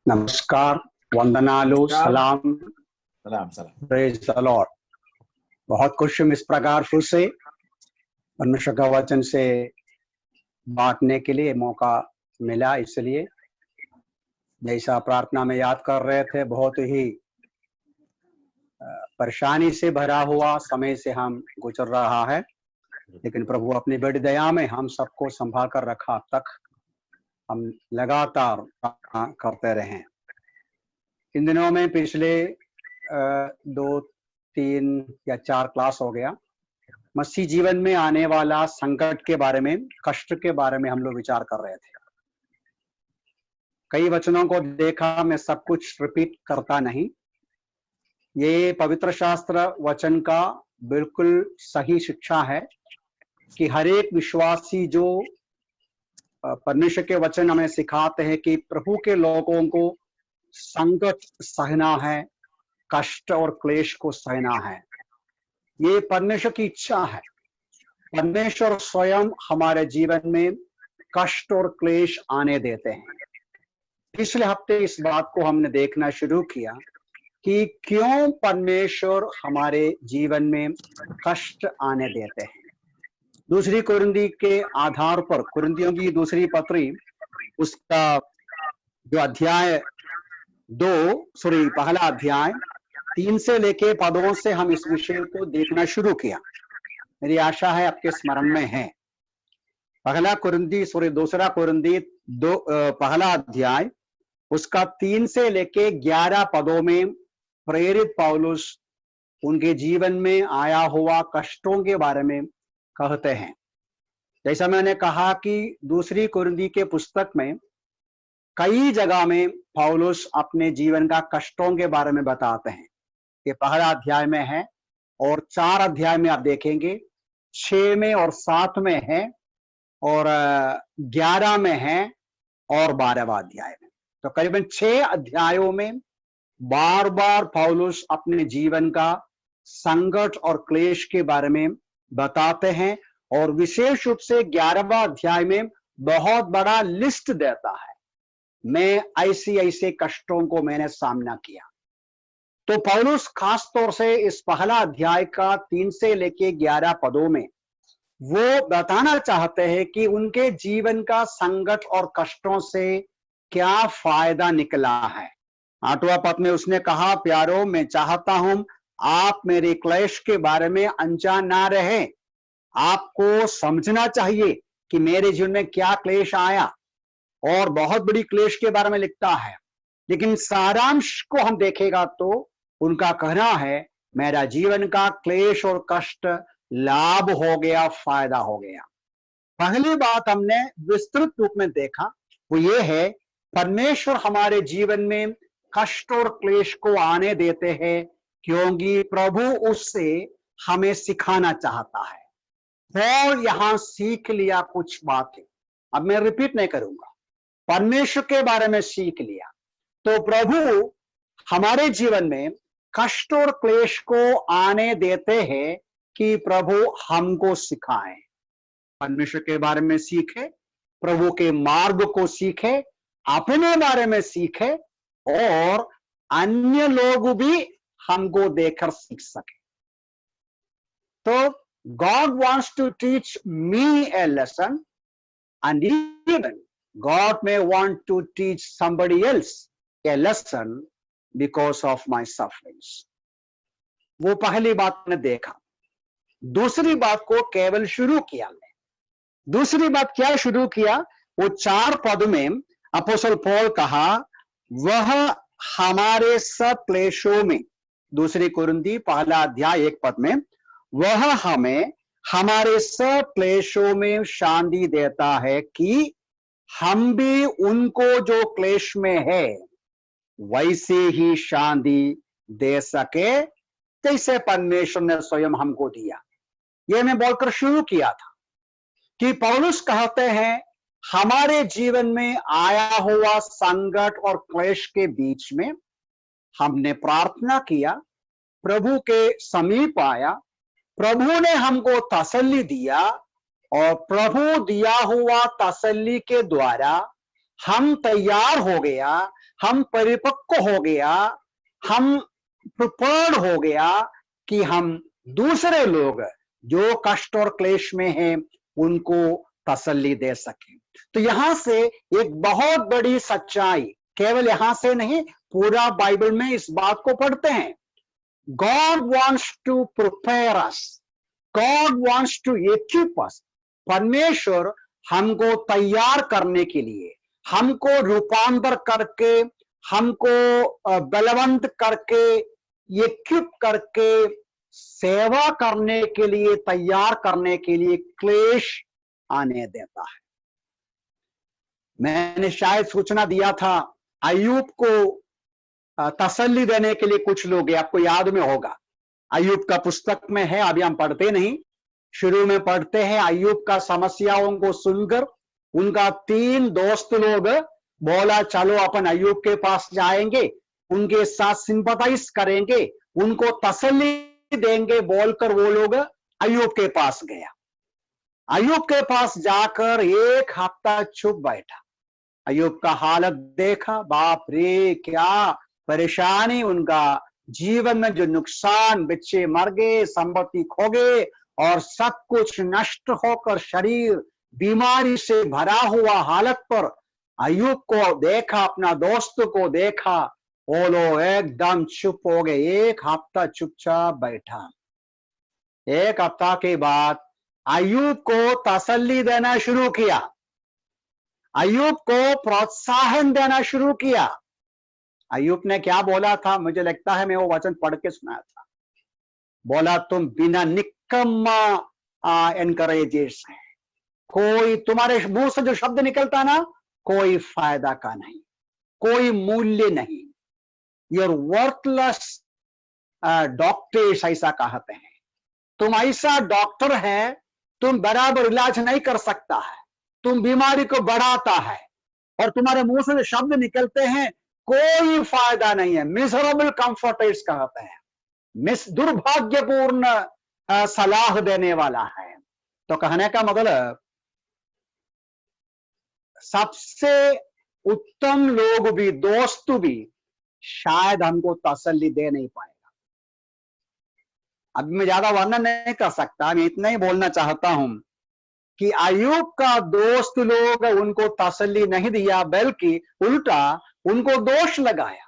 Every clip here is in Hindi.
नमस्कार, वंदनालु, सलाम, सलाम सलाम। Praise the Lord. बहुत खुश हूं इस प्रकार फिर से परमेश्वर का वचन से बांटने के लिए मौका मिला। इसलिए जैसा प्रार्थना में याद कर रहे थे, बहुत ही परेशानी से भरा हुआ समय से हम गुजर रहा है, लेकिन प्रभु अपनी बड़ी दया में हम सबको संभाल कर रखा। अब तक हम लगातार करते रहे। इन दिनों में पिछले 2, 3 या 4 क्लास हो गया, मसीह जीवन में आने वाला संकट के बारे में, कष्ट के बारे में हम लोग विचार कर रहे थे। कई वचनों को देखा, मैं सब कुछ रिपीट करता नहीं। ये पवित्र शास्त्र वचन का बिल्कुल सही शिक्षा है कि हर एक विश्वासी जो परमेश्वर के वचन हमें सिखाते हैं कि प्रभु के लोगों को संकट सहना है, कष्ट और क्लेश को सहना है। ये परमेश्वर की इच्छा है। परमेश्वर स्वयं हमारे जीवन में कष्ट और क्लेश आने देते हैं। पिछले हफ्ते इस बात को हमने देखना शुरू किया कि क्यों परमेश्वर हमारे जीवन में कष्ट आने देते हैं। दूसरी कुरिन्ती के आधार पर, कुरिन्तियों की दूसरी पत्री, उसका जो अध्याय 2 पहला अध्याय 3 से लेके पदों से हम इस विषय को देखना शुरू किया। मेरी आशा है आपके स्मरण में है। दूसरा कुरिन्ती 2 पहला अध्याय उसका 3 से लेके 11 पदों में प्रेरित पौलुस उनके जीवन में आया हुआ कष्टों के बारे में कहते हैं। जैसा मैंने कहा कि दूसरी कुरिन्ती के पुस्तक में कई जगह में पौलुस अपने जीवन का कष्टों के बारे में बताते हैं। ये पहला अध्याय में है और 4 अध्याय में आप देखेंगे, 6 में और 7 में है और 11 में है और 12वां अध्याय में। तो करीबन 6 अध्यायों में बार बार पौलुस अपने जीवन का संकट और क्लेश के बारे में बताते हैं और विशेष रूप से 11वां अध्याय में बहुत बड़ा लिस्ट देता है। मैं ऐसे कष्टों को मैंने सामना किया। तो पौलुस खास तौर से इस पहला अध्याय का 3 से लेके 11 पदों में वो बताना चाहते हैं कि उनके जीवन का संकट और कष्टों से क्या फायदा निकला है। 8वां पद में उसने कहा, प्यारो, मैं चाहता हूं आप मेरे क्लेश के बारे में अनजान ना रहे। आपको समझना चाहिए कि मेरे जीवन में क्या क्लेश आया, और बहुत बड़ी क्लेश के बारे में लिखता है। लेकिन सारांश को हम देखेगा तो उनका कहना है, मेरा जीवन का क्लेश और कष्ट लाभ हो गया, फायदा हो गया। पहली बात हमने विस्तृत रूप में देखा वो ये है, परमेश्वर हमारे जीवन में कष्ट और क्लेश को आने देते हैं क्योंकि प्रभु उससे हमें सिखाना चाहता है। और यहां सीख लिया कुछ बातें, अब मैं रिपीट नहीं करूंगा, परमेश्वर के बारे में सीख लिया। तो प्रभु हमारे जीवन में कष्ट और क्लेश को आने देते हैं कि प्रभु हमको सिखाएं, परमेश्वर के बारे में सीखे, प्रभु के मार्ग को सीखे, अपने बारे में सीखे और अन्य लोग भी हमको देखकर सीख सके। तो God wants to teach me a lesson, and even God may want to teach somebody else a lesson because of my sufferings. वो पहली बात ने देखा। दूसरी बात को केवल शुरू किया मैं। दूसरी बात क्या शुरू किया? वो 4 पद में अपोस्तल पौल कहा, वह हमारे सब क्लेशों में, दूसरी कुरिन्ती पहला अध्याय 1 पद में, वह हमें हमारे सब क्लेशों में शांति देता है कि हम भी उनको जो क्लेश में है वैसे ही शांति दे सके जैसे परमेश्वर ने स्वयं हमको दिया। ये मैं बोलकर शुरू किया था कि पौलुस कहते हैं, हमारे जीवन में आया हुआ संकट और क्लेश के बीच में हमने प्रार्थना किया, प्रभु के समीप आया, प्रभु ने हमको तसल्ली दिया और प्रभु दिया हुआ तसल्ली के द्वारा हम तैयार हो गया, हम परिपक्व हो गया, हम प्रिपेयर्ड हो गया कि हम दूसरे लोग जो कष्ट और क्लेश में हैं उनको तसल्ली दे सकें। तो यहां से एक बहुत बड़ी सच्चाई, केवल यहां से नहीं, पूरा बाइबल में इस बात को पढ़ते हैं। God wants to prepare us. God wants to equip us. परमेश्वर हमको तैयार करने के लिए, हमको रूपांतर करके, हमको बलवंत करके, equip करके, सेवा करने के लिए, तैयार करने के लिए क्लेश आने देता है। मैंने शायद सूचना दिया था, अय्यूब को तसल्ली देने के लिए कुछ लोग, आपको याद में होगा, अय्यूब का पुस्तक में है, अभी हम पढ़ते नहीं, शुरू में पढ़ते हैं। अय्यूब का समस्याओं को सुनकर उनका 3 दोस्त लोग बोला, चलो अपन अय्यूब के पास जाएंगे, उनके साथ सिंपथाइज करेंगे, उनको तसल्ली देंगे बोलकर वो लोग अय्यूब के पास गया। अय्यूब के पास जाकर 1 हफ्ता चुप बैठा। अय्यूब का हालत देखा, बाप रे क्या परेशानी, उनका जीवन में जो नुकसान, बच्चे मर गए, संपत्ति खो गए और सब कुछ नष्ट होकर शरीर बीमारी से भरा हुआ हालत पर अय्यूब को देखा, अपना दोस्त को देखा, वो लोग एकदम चुप हो गए। 1 हफ्ता चुपचाप बैठा। 1 हफ्ता के बाद अय्यूब को तसल्ली देना शुरू किया, अय्यूब को प्रोत्साहन देना शुरू किया। अय्यूब ने क्या बोला था, मुझे लगता है मैं वो वचन पढ़ के सुनाया था। बोला, तुम बिना निकम्मा एनकरेजेस है, कोई तुम्हारे मुंह से जो शब्द निकलता ना, कोई फायदा का नहीं, कोई मूल्य नहीं, यूर वर्थलेस डॉक्टर्स, ऐसा कहते हैं। तुम ऐसा डॉक्टर है, तुम बराबर इलाज नहीं कर सकता है, तुम बीमारी को बढ़ाता है, और तुम्हारे मुंह से जो शब्द निकलते हैं कोई फायदा नहीं है। मिजरेबल कंफर्टर्स कहते हैं, दुर्भाग्यपूर्ण सलाह देने वाला है। तो कहने का मतलब, सबसे उत्तम लोग भी, दोस्त भी शायद हमको तसल्ली दे नहीं पाएगा। अब मैं ज्यादा वर्णन नहीं कर सकता, मैं इतना ही बोलना चाहता हूं कि अय्यूब का दोस्त लोग उनको तसल्ली नहीं दिया, बल्कि उल्टा उनको दोष लगाया।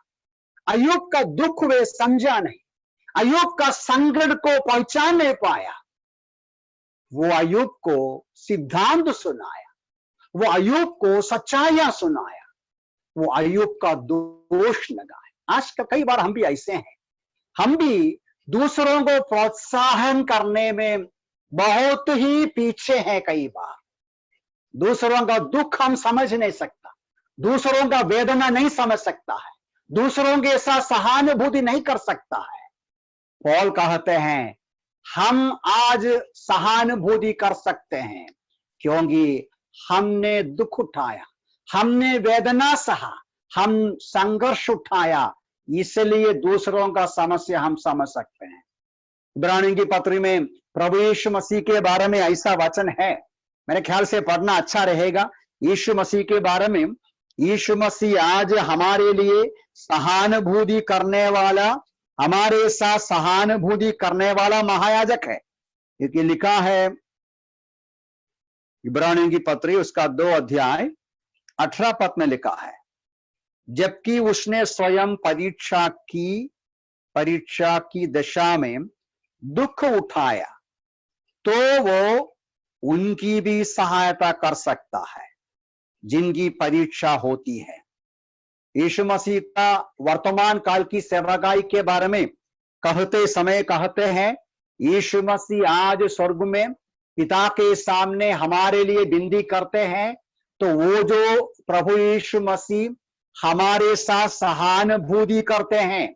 अय्यूब का दुख वे समझा नहीं, अय्यूब का संकट को पहचान नहीं पाया। वो अय्यूब को सिद्धांत सुनाया, वो अय्यूब को सच्चाइयां सुनाया, वो अय्यूब का दोष लगाया। आज का कई बार हम भी ऐसे हैं, हम भी दूसरों को प्रोत्साहन करने में बहुत ही पीछे हैं। कई बार दूसरों का दुख हम समझ नहीं सकता, दूसरों का वेदना नहीं समझ सकता है, दूसरों के साथ सहानुभूति नहीं कर सकता है। पौल कहते हैं, हम आज सहानुभूति कर सकते हैं क्योंकि हमने दुख उठाया, हमने वेदना सहा, हम संघर्ष उठाया, इसलिए दूसरों का समस्या हम समझ सकते हैं। इब्रानियों की पत्री में प्रभु यीशु मसीह के बारे में ऐसा वचन है, मेरे ख्याल से पढ़ना अच्छा रहेगा। यीशु मसीह के बारे में, यीशु मसीह आज हमारे लिए सहानुभूति करने वाला, हमारे साथ सहानुभूति करने वाला महायाजक है। क्योंकि लिखा है इब्रानियों की पत्री उसका 2 अध्याय 18 पद में लिखा है, जबकि उसने स्वयं परीक्षा की दशा में दुख उठाया तो वो उनकी भी सहायता कर सकता है जिनकी परीक्षा होती है। यीशु मसीह का वर्तमान काल की सेवकाई के बारे में कहते समय कहते हैं, यीशु मसीह आज स्वर्ग में पिता के सामने हमारे लिए विनती करते हैं, तो वो जो प्रभु यीशु मसीह हमारे साथ सहानुभूति करते हैं,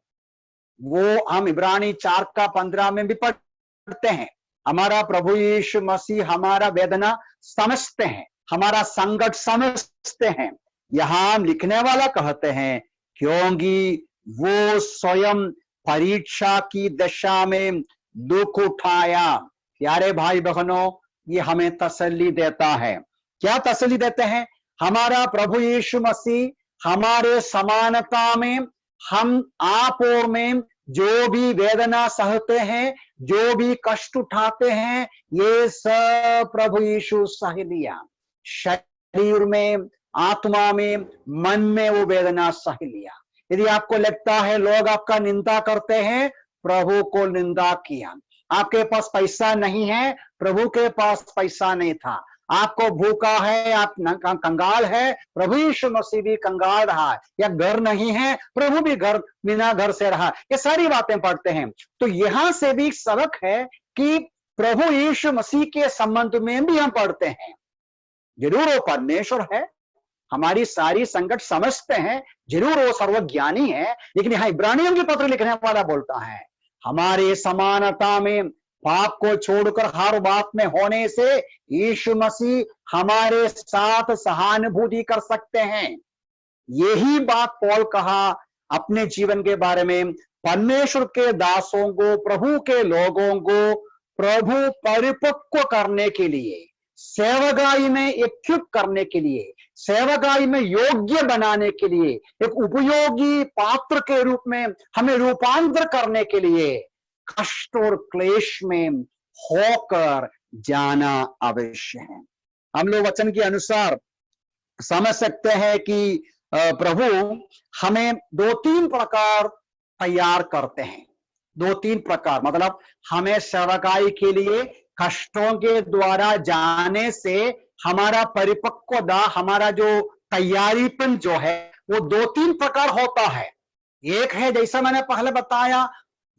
वो हम इब्रानी 4:15 में भी पढ़ते हैं। हमारा प्रभु यीशु मसीह हमारा वेदना समझते हैं, हमारा संकट समझते हैं। यहां लिखने वाला कहते हैं, क्योंकि वो स्वयं परीक्षा की दशा में दुख उठाया। प्यारे भाई बहनों, ये हमें तसल्ली देता है। क्या तसल्ली देते हैं? हमारा प्रभु यीशु मसीह हमारे समानता में हम आप और में जो भी वेदना सहते हैं, जो भी कष्ट उठाते हैं, ये सब प्रभु यीशु सह लिया। शरीर में, आत्मा में, मन में वो वेदना सह लिया। यदि आपको लगता है लोग आपका निंदा करते हैं, प्रभु को निंदा किया। आपके पास पैसा नहीं है, प्रभु के पास पैसा नहीं था। आपको भूखा है, आप कंगाल है, प्रभु यीशु मसीह भी कंगाल रहा। या घर नहीं है, प्रभु भी घर बिना घर से रहा। ये सारी बातें पढ़ते हैं। तो यहां से भी सबक है कि प्रभु यीशु मसीह के संबंध में भी हम पढ़ते हैं। जरूर वो परमेश्वर है, हमारी सारी संकट समझते हैं, जरूर वो सर्वज्ञानी है, लेकिन यहां इब्रानियों की पत्र लिखने वाला बोलता है हमारे समानता में पाप को छोड़कर हर बात में होने से यीशु मसीह हमारे साथ सहानुभूति कर सकते हैं। यही बात पौल कहा अपने जीवन के बारे में। परमेश्वर के दासों को, प्रभु के लोगों को प्रभु परिपक्व करने के लिए, सेवकाई में इक्विप करने के लिए, सेवकाई में योग्य बनाने के लिए, एक उपयोगी पात्र के रूप में हमें रूपांतर करने के लिए कष्ट और क्लेश में होकर जाना अवश्य है। हम लोग वचन के अनुसार समझ सकते हैं कि प्रभु हमें 2-3 प्रकार तैयार करते हैं। 2-3 प्रकार मतलब हमें सेवकाई के लिए कष्टों के द्वारा जाने से हमारा परिपक्वता, हमारा जो तैयारीपन जो है वो 2-3 प्रकार होता है। एक है, जैसा मैंने पहले बताया,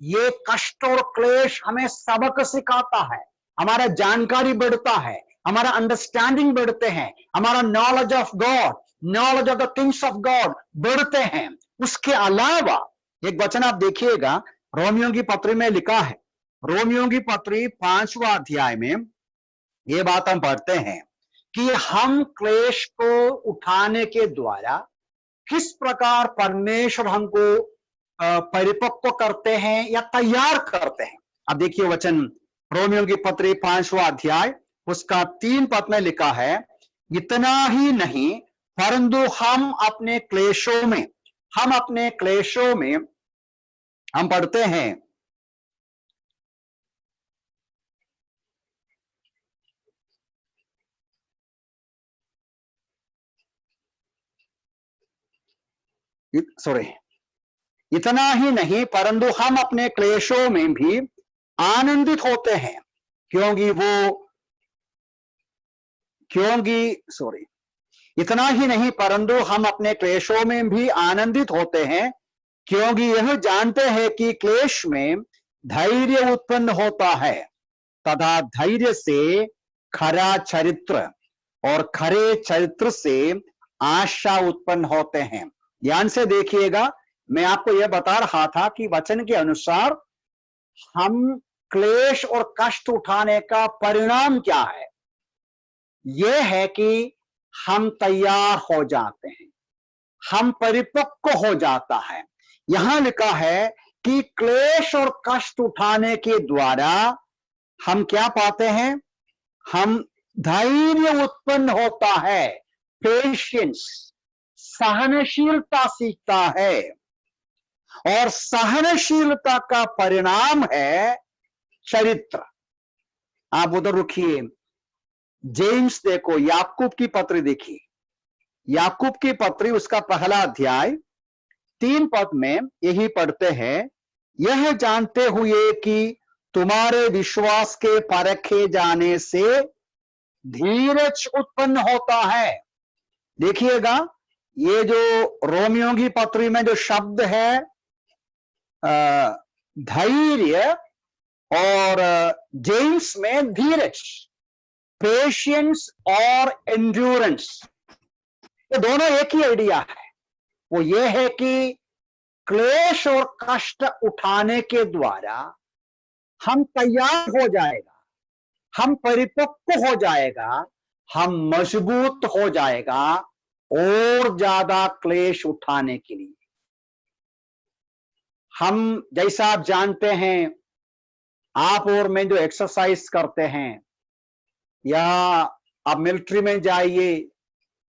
ये कष्ट और क्लेश हमें सबक सिखाता है, हमारा जानकारी बढ़ता है, हमारा अंडरस्टैंडिंग बढ़ते हैं, हमारा knowledge of God, knowledge of the things of God बढ़ते हैं। उसके अलावा एक वचन आप देखिएगा, रोमियो की पत्री में लिखा है, रोमियो की पत्री 5वां अध्याय में ये बात हम पढ़ते हैं कि हम क्लेश को उठाने के द्वारा किस प्रकार परमेश्वर हमको परिपक्व करते हैं या तैयार करते हैं। अब देखिए वचन, रोमियो की पत्री 5वां अध्याय उसका 3 पद में लिखा है, इतना ही नहीं परंतु हम अपने क्लेशों में हम पढ़ते हैं, इतना ही नहीं परंतु हम अपने क्लेशों में भी आनंदित होते हैं, इतना ही नहीं परंतु हम अपने क्लेशों में भी आनंदित होते हैं, क्योंकि यह जानते हैं कि क्लेश में धैर्य उत्पन्न होता है, तथा धैर्य से खरा चरित्र, और खरे चरित्र से आशा उत्पन्न होते हैं। ध्यान से देखिएगा, मैं आपको यह बता रहा था कि वचन के अनुसार हम क्लेश और कष्ट उठाने का परिणाम क्या है। यह है कि हम तैयार हो जाते हैं, हम परिपक्व हो जाता है। यहां लिखा है कि क्लेश और कष्ट उठाने के द्वारा हम क्या पाते हैं, हम धैर्य उत्पन्न होता है, पेशेंस, सहनशीलता सीखता है, और सहनशीलता का परिणाम है चरित्र। आप उधर रुकिए, जेम्स देखो, याकूब की पत्री देखिए, याकूब की पत्री उसका 1 अध्याय 3 पद में यही पढ़ते हैं, यह जानते हुए कि तुम्हारे विश्वास के परखे जाने से धीरज उत्पन्न होता है। देखिएगा, ये जो रोमियो की पत्री में जो शब्द है धैर्य, और जेम्स में धीरज, पेशेंस और एंड्योरेंस, ये दोनों एक ही आइडिया है। वो ये है कि क्लेश और कष्ट उठाने के द्वारा हम तैयार हो जाएगा, हम परिपक्व हो जाएगा, हम मजबूत हो जाएगा और ज्यादा क्लेश उठाने के लिए। हम, जैसा आप जानते हैं, आप और मैं जो एक्सरसाइज करते हैं, या आप मिलिट्री में जाइए,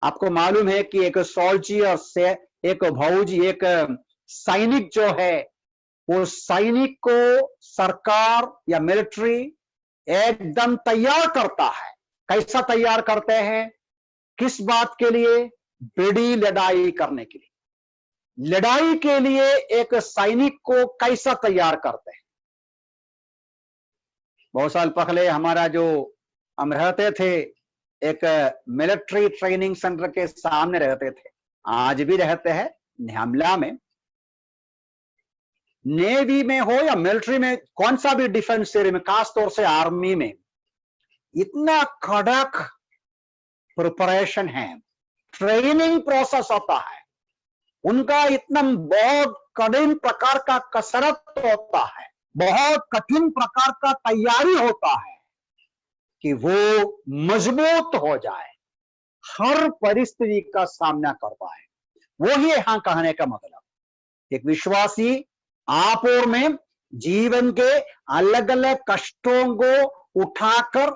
आपको मालूम है कि एक सोल्जियर से एक फौजी, एक सैनिक जो है, वो सैनिक को सरकार या मिलिट्री एकदम तैयार करता है। कैसा तैयार करते हैं? किस बात के लिए? बड़ी लड़ाई करने के लिए। लड़ाई के लिए एक सैनिक को कैसा तैयार करते हैं? बहुत साल पहले हमारा जो हम रहते थे, एक मिलिट्री ट्रेनिंग सेंटर के सामने रहते थे, आज भी रहते हैं न्यामला में। नेवी में हो या मिलिट्री में, कौन सा भी डिफेंस एरिया में, खासतौर से आर्मी में, इतना कड़क प्रिपरेशन है, ट्रेनिंग प्रोसेस होता है उनका, इतना बहुत कठिन प्रकार का कसरत होता है, बहुत कठिन प्रकार का तैयारी होता है कि वो मजबूत हो जाए, हर परिस्थिति का सामना कर पाए। वो ही यहां कहने का मतलब, एक विश्वासी आप और में जीवन के अलग अलग कष्टों को उठाकर,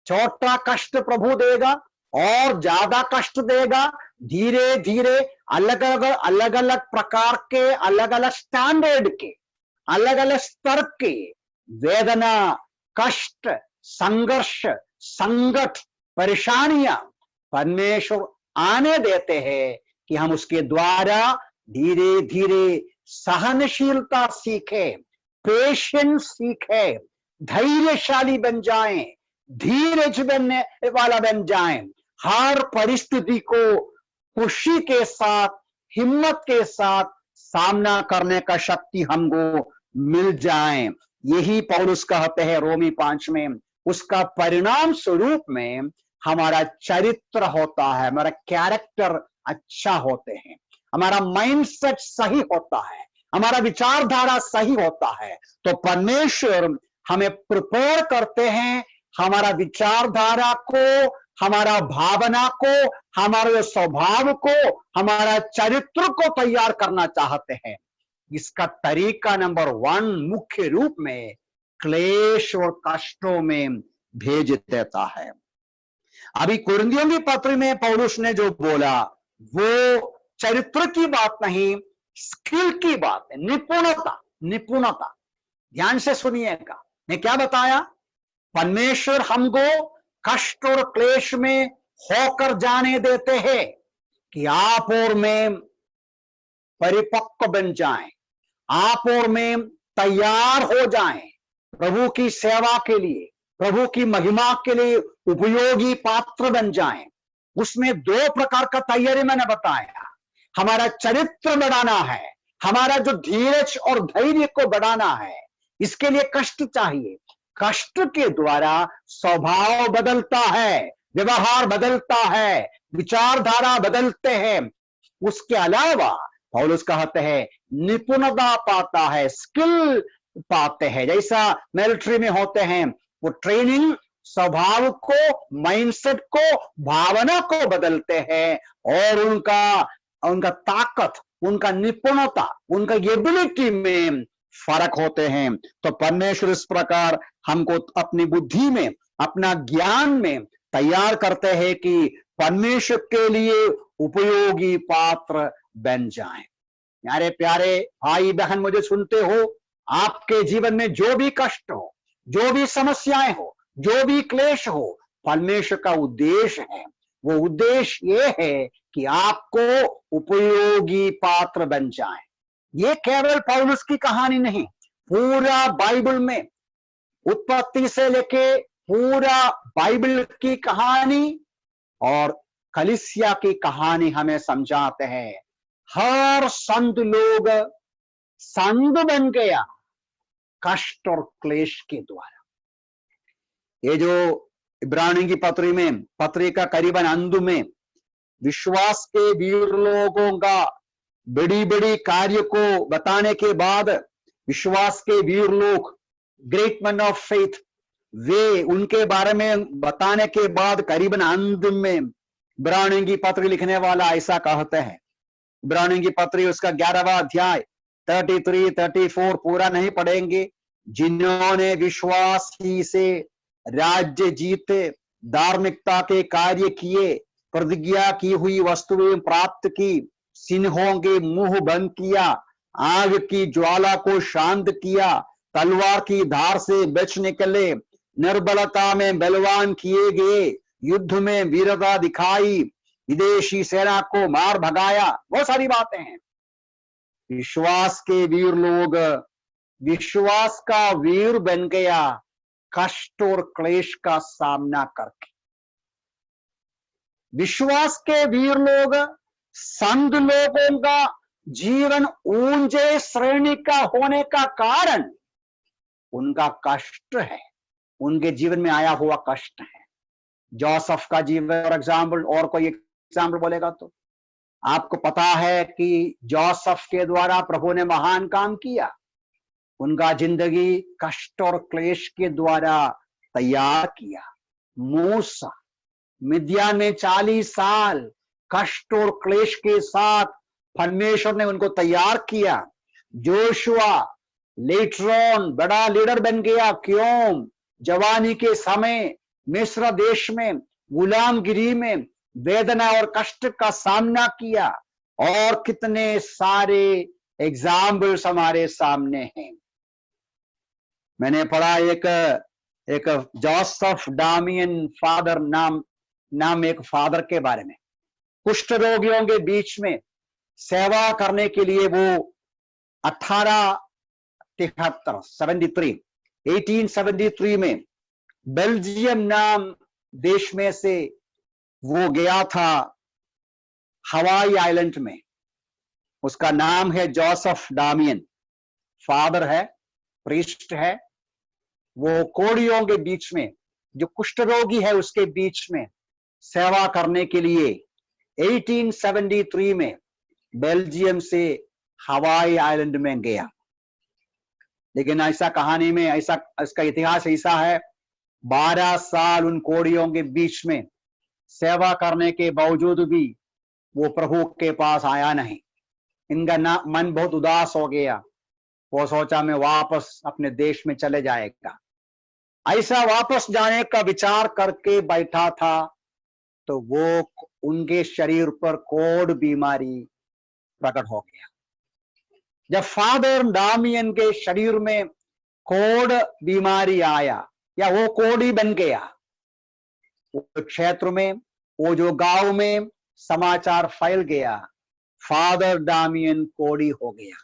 छोटा कष्ट प्रभु देगा और ज्यादा कष्ट देगा, धीरे धीरे अलग अलग प्रकार के, अलग अलग स्टैंडर्ड के, अलग अलग स्तर के वेदना, कष्ट, संघर्ष, संकट, परेशानियां परमेश्वर आने देते हैं कि हम उसके द्वारा धीरे धीरे सहनशीलता सीखे, पेशेंस सीखे, धैर्यशाली बन जाएं, धीरज बनने वाला बन जाएं, हर परिस्थिति को खुशी के साथ, हिम्मत के साथ सामना करने का शक्ति हमको मिल जाए। यही पौलुस कहते हैं रोमी 5 में, उसका परिणाम स्वरूप में हमारा चरित्र होता है, हमारा कैरेक्टर अच्छा होते हैं, हमारा माइंडसेट सही होता है, हमारा विचारधारा सही होता है। तो परमेश्वर हमें प्रिपेयर करते हैं, हमारा विचारधारा को, हमारा भावना को, हमारे स्वभाव को, हमारा चरित्र को तैयार करना चाहते हैं। इसका तरीका नंबर 1 मुख्य रूप में क्लेश और कष्टों में भेज देता है। अभी कुरिन्थियों की पत्री में पौलुस ने जो बोला वो चरित्र की बात नहीं, स्किल की बात है, निपुणता। निपुणता, ध्यान से सुनिएगा, मैं क्या बताया? परमेश्वर हमको कष्ट और क्लेश में होकर जाने देते हैं कि आप और में परिपक्व बन जाएं, आप और में तैयार हो जाएं, प्रभु की सेवा के लिए, प्रभु की महिमा के लिए उपयोगी पात्र बन जाएं। उसमें 2 प्रकार का तैयारी मैंने बताया। हमारा चरित्र बढ़ाना है, हमारा जो धीरज और धैर्य को बढ़ाना है, इसके लिए कष्ट चाहिए। कष्ट के द्वारा स्वभाव बदलता है, व्यवहार बदलता है, विचारधारा बदलते हैं। उसके अलावा पौलुस कहते हैं निपुणता पाता है, स्किल पाते हैं। जैसा मिलिट्री में होते हैं, वो ट्रेनिंग स्वभाव को, माइंडसेट को, भावना को बदलते हैं और उनका ताकत, उनका निपुणता, उनका एबिलिटी में फर्क होते हैं। तो परमेश्वर इस प्रकार हमको अपनी बुद्धि में, अपना ज्ञान में तैयार करते हैं कि परमेश्वर के लिए उपयोगी पात्र बन जाएं। प्यारे प्यारे भाई बहन, मुझे सुनते हो, आपके जीवन में जो भी कष्ट हो, जो भी समस्याएं हो, जो भी क्लेश हो, परमेश्वर का उद्देश्य है। वो उद्देश्य ये है कि आपको उपयोगी पात्र बन जाए। ये केवल पौलुस की कहानी नहीं, पूरा बाइबल में, उत्पत्ति से लेके पूरा बाइबल की कहानी और कलीसिया की कहानी हमें समझाते हैं। हर संत लोग संत बन गया कष्ट और क्लेश के द्वारा। ये जो इब्रानियों की पत्री का करीबन अंत में विश्वास के वीर लोगों का बड़ी बड़ी कार्य को बताने के बाद, विश्वास के वीर लोग, ग्रेट मैन ऑफ फेथ, वे उनके बारे में बताने के बाद करीबन अंत में इब्रानियों की पत्री लिखने वाला ऐसा कहते हैं। इब्रानियों की पत्री उसका 11वां अध्याय 33, 34 पूरा नहीं पढ़ेंगे। जिन्होंने विश्वास ही से राज्य जीते, धार्मिकता के कार्य किए, प्रतिज्ञा की हुई वस्तुएं प्राप्त की, सिंहों के मुंह बंद किया, आग की ज्वाला को शांत किया, तलवार की धार से बच निकले, निर्बलता में बलवान किए गए, युद्ध में वीरता दिखाई, विदेशी सेना को मार भगाया। बहुत सारी बातें हैं। विश्वास के वीर लोग विश्वास का वीर बन गया कष्ट और क्लेश का सामना करके। विश्वास के वीर लोग संत लोगों का जीवन ऊंचे श्रेणी का होने का कारण उनका कष्ट है, उनके जीवन में आया हुआ कष्ट है। जोसेफ का जीवन फॉर एग्जाम्पल, और कोई एग्जाम्पल बोलेगा तो आपको पता है कि जोसेफ के द्वारा प्रभु ने महान काम किया। उनका जिंदगी कष्ट और क्लेश के द्वारा तैयार किया। मूसा, मिद्यान में 40 साल कष्ट और क्लेश के साथ परमेश्वर ने उनको तैयार किया। जोशुआ लेटरॉन बड़ा लीडर बन गया। क्यों? जवानी के समय मिस्र देश में गुलामगिरी में वेदना और कष्ट का सामना किया। और कितने सारे एग्जाम्पल्स हमारे सामने हैं। मैंने पढ़ा एक जोसेफ डामियन फादर नाम एक फादर के बारे में। कुष्ठ रोगियों के बीच में सेवा करने के लिए वो 1873 में बेल्जियम नाम देश में से वो गया था हवाई आइलैंड में। उसका नाम है जोसेफ डामियन। फादर है, प्रीस्ट है। वो कोड़ियों के बीच में, जो कुष्ठ रोगी है उसके बीच में सेवा करने के लिए 1873 में बेल्जियम से हवाई आइलैंड में गया। लेकिन ऐसा कहानी में ऐसा इसका इतिहास ऐसा है, 12 साल उन कोड़ियों के बीच में सेवा करने के बावजूद भी वो प्रभु के पास आया नहीं। इनका मन बहुत उदास हो गया। वो सोचा मैं वापस अपने देश में चले जाएगा। ऐसा वापस जाने का विचार करके बैठा था तो वो उनके शरीर पर कोढ़ बीमारी प्रकट हो गया। जब फादर डामियन के शरीर में कोढ़ बीमारी आया या वो कोढ़ी बन गया, वो क्षेत्र में, वो जो गांव में समाचार फैल गया, फादर डामियन कोढ़ी हो गया।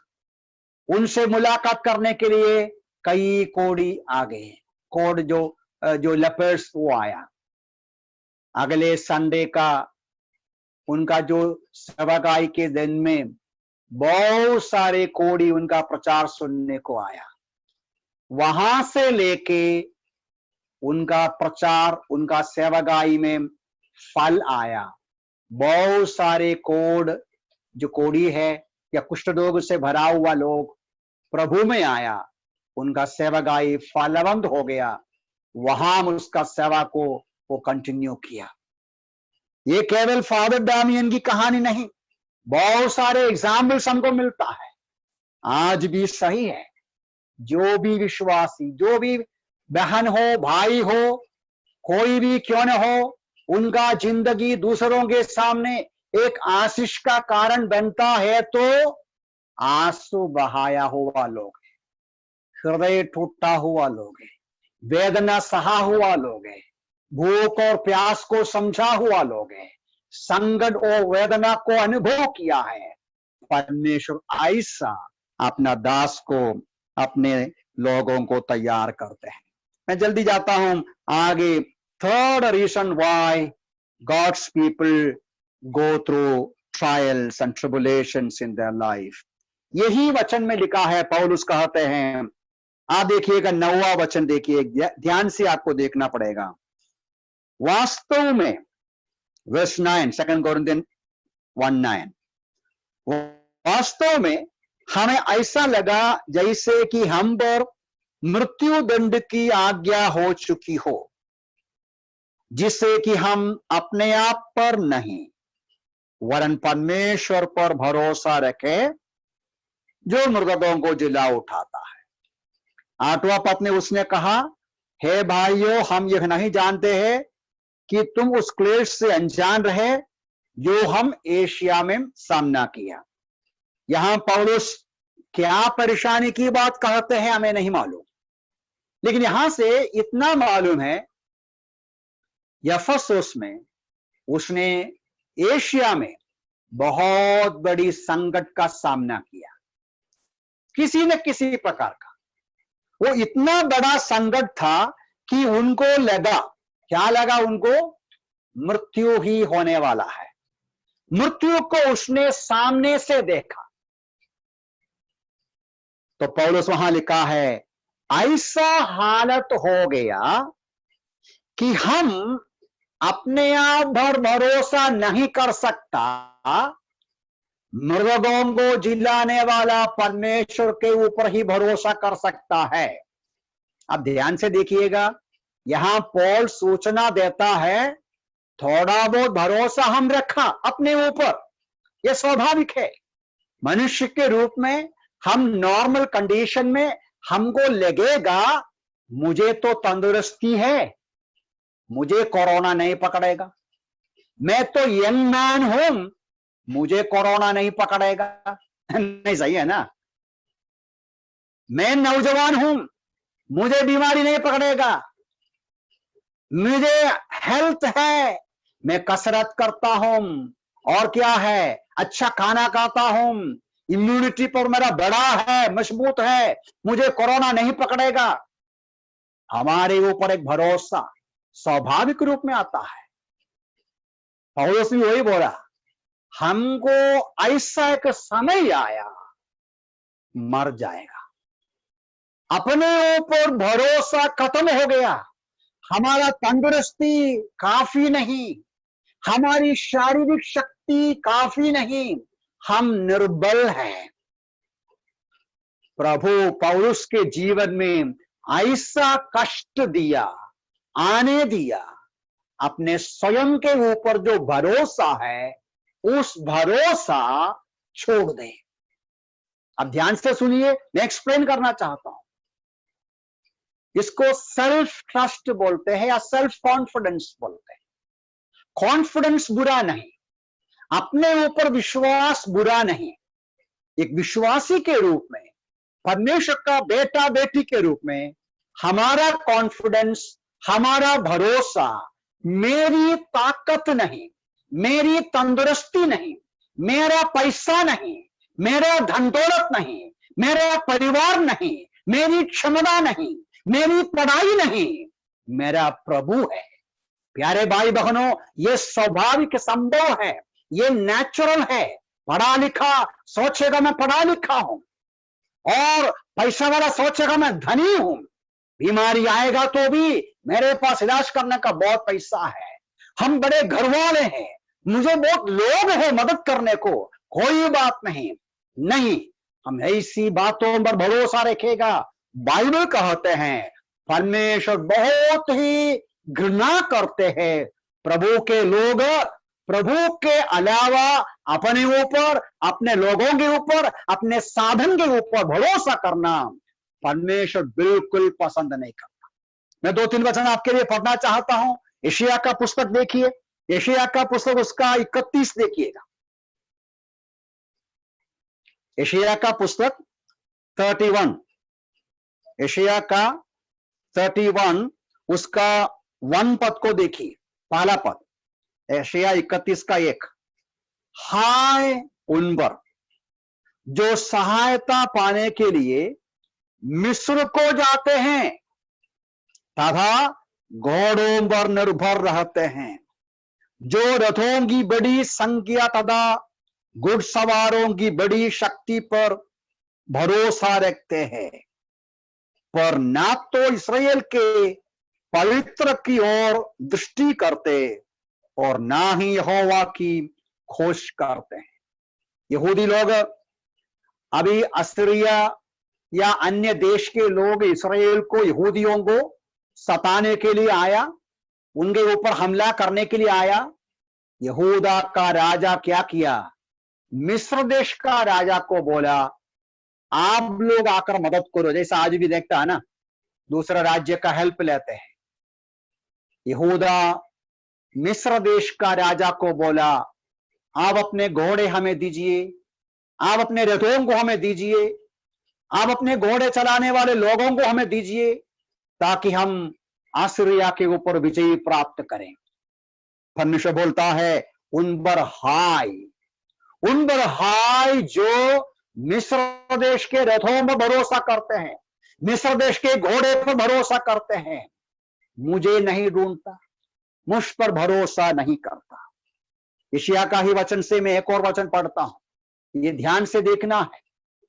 उनसे मुलाकात करने के लिए कई कोढ़ी आ गए। कोढ़ जो लेपर्स वो आया। अगले संडे का उनका जो सेवागाई के दिन में बहुत सारे कोढ़ी उनका प्रचार सुनने को आया। वहां से लेके उनका प्रचार, उनका सेवागाई में फल आया। बहुत सारे जो कोढ़ी है या कुष्ठ रोग से भरा हुआ लोग प्रभु में आया। उनका सेवागाई फलवंत हो गया। वहां उसका सेवा को वो कंटिन्यू किया। ये केवल फादर डामियन की कहानी नहीं, बहुत सारे एग्जाम्पल्स हमको मिलता है। आज भी सही है। जो भी विश्वासी, जो भी बहन हो, भाई हो, कोई भी क्यों न हो, उनका जिंदगी दूसरों के सामने एक आशीष का कारण बनता है तो आंसू बहाया हुआ लोग है, हृदय टूटा हुआ लोग है, वेदना सहा हुआ लोग है, भूख और प्यास को समझा हुआ लोग है, संकट और वेदना को अनुभव किया है। परमेश्वर ऐसा अपना दास को, अपने लोगों को तैयार करते हैं। मैं जल्दी जाता हूं आगे। Third reason why God's people go through trials and tribulations in their life, यही वचन में लिखा है। पौलुस कहते हैं, आप देखिएगा 9वां वचन देखिए, ध्यान से आपको देखना पड़ेगा। वास्तव में वर्स 9, 2 कोरिन्थियंस 1:9, वास्तव में हमें ऐसा लगा जैसे कि हम पर मृत्यु दंड की आज्ञा हो चुकी हो, जिससे कि हम अपने आप पर नहीं वरन परमेश्वर पर भरोसा रखें जो मृतकों को जिला उठाता है। 8वां पद में उसने कहा, हे भाइयों, हम यह नहीं जानते हैं कि तुम उस क्लेश से अनजान रहे जो हम एशिया में सामना किया। यहां पौलुस क्या परेशानी की बात कहते हैं हमें नहीं मालूम, लेकिन यहां से इतना मालूम है यफसुस में उसने एशिया में बहुत बड़ी संकट का सामना किया, किसी न किसी प्रकार का। वो इतना बड़ा संकट था कि उनको लगा, क्या लगा उनको? मृत्यु ही होने वाला है। मृत्यु को उसने सामने से देखा। तो पौलुस वहां लिखा है, ऐसा हालत हो गया कि हम अपने आप पर भरोसा नहीं कर सकता, मृगों को जिलाने वाला परमेश्वर के ऊपर ही भरोसा कर सकता है। अब ध्यान से देखिएगा, यहां पौल सूचना देता है थोड़ा बहुत भरोसा हम रखा अपने ऊपर, यह स्वाभाविक है। मनुष्य के रूप में हम नॉर्मल कंडीशन में हमको लगेगा मुझे तो तंदुरुस्ती है, मुझे कोरोना नहीं पकड़ेगा, मैं तो यंग मैन हूं, मुझे कोरोना नहीं पकड़ेगा। नहीं, सही है ना? मैं नौजवान हूं, मुझे बीमारी नहीं पकड़ेगा, मुझे हेल्थ है, मैं कसरत करता हूं, और क्या है, अच्छा खाना खाता हूं, इम्यूनिटी पर मेरा बड़ा है, मजबूत है, मुझे कोरोना नहीं पकड़ेगा। हमारे ऊपर एक भरोसा स्वाभाविक रूप में आता है। पौलुस भी वही बोला, हमको ऐसा एक समय आया मर जाएगा, अपने ऊपर भरोसा खत्म हो गया, हमारा तंदुरुस्ती काफी नहीं, हमारी शारीरिक शक्ति काफी नहीं, हम निर्बल हैं। प्रभु पौलुस के जीवन में ऐसा कष्ट दिया, आने दिया, अपने स्वयं के ऊपर जो भरोसा है उस भरोसा छोड़ दे। अब ध्यान से सुनिए, मैं एक्सप्लेन करना चाहता हूं। इसको सेल्फ ट्रस्ट बोलते हैं या सेल्फ कॉन्फिडेंस बोलते हैं। कॉन्फिडेंस बुरा नहीं, अपने ऊपर विश्वास बुरा नहीं। एक विश्वासी के रूप में, परमेश्वर का बेटा बेटी के रूप में हमारा कॉन्फिडेंस, हमारा भरोसा मेरी ताकत नहीं, मेरी तंदुरुस्ती नहीं, मेरा पैसा नहीं, मेरा धन दौलत नहीं, मेरा परिवार नहीं, मेरी क्षमता नहीं, मेरी पढ़ाई नहीं, मेरा प्रभु है। प्यारे भाई बहनों, ये स्वाभाविक संभव है, ये नेचुरल है। पढ़ा लिखा सोचेगा मैं पढ़ा लिखा हूं, और पैसा वाला सोचेगा मैं धनी हूं। बीमारी आएगा तो भी मेरे पास इलाज करने का बहुत पैसा है, हम बड़े घर वाले हैं, मुझे बहुत लोग हैं मदद करने को, कोई बात नहीं। नहीं, हम ऐसी बातों पर भरोसा रखेगा। बाइबल कहते हैं परमेश्वर बहुत ही घृणा करते हैं प्रभु के लोग प्रभु के अलावा अपने ऊपर, अपने लोगों के ऊपर, अपने साधन के ऊपर भरोसा करना परमेश्वर बिल्कुल पसंद नहीं करता। मैं 2-3 वचन आपके लिए पढ़ना चाहता हूं। यशायाह का पुस्तक देखिए, यशायाह का पुस्तक उसका 31 देखिएगा। यशायाह का पुस्तक 31, यशायाह का 31 उसका 1 पद को देखिए। पहला पद, यशायाह 31 का 1, हाय उन पर जो सहायता पाने के लिए मिस्र को जाते हैं तथा घोड़ों पर निर्भर रहते हैं, जो रथों की बड़ी संख्या तथा घुड़सवारों की बड़ी शक्ति पर भरोसा रखते हैं, पर ना तो इस्राएल के पवित्र की ओर दृष्टि करते और ना ही यहोवा की खोज करते हैं। यहूदी लोग अभी असीरिया या अन्य देश के लोग इस्राएल को, यहूदियों को सताने के लिए आया, उनके ऊपर हमला करने के लिए आया। यहूदा का राजा क्या किया? मिस्र देश का राजा को बोला आप लोग आकर मदद करो, जैसा आज भी देखता है ना, दूसरा राज्य का हेल्प लेते हैं। यहूदा मिस्र देश का राजा को बोला, आप अपने घोड़े हमें दीजिए, आप अपने रथों को हमें दीजिए, आप अपने घोड़े चलाने वाले लोगों को हमें दीजिए, ताकि हम आसीरिया के ऊपर विजय प्राप्त करें। परमेश्वर बोलता है, उन पर हाय जो मिस्र देश के रथों पर भरोसा करते हैं, मिस्र देश के घोड़े पर भरोसा करते हैं, मुझे नहीं ढूंढता, मुझ पर भरोसा नहीं करता। यशायाह का ही वचन से मैं एक और वचन पढ़ता हूं, ये ध्यान से देखना है,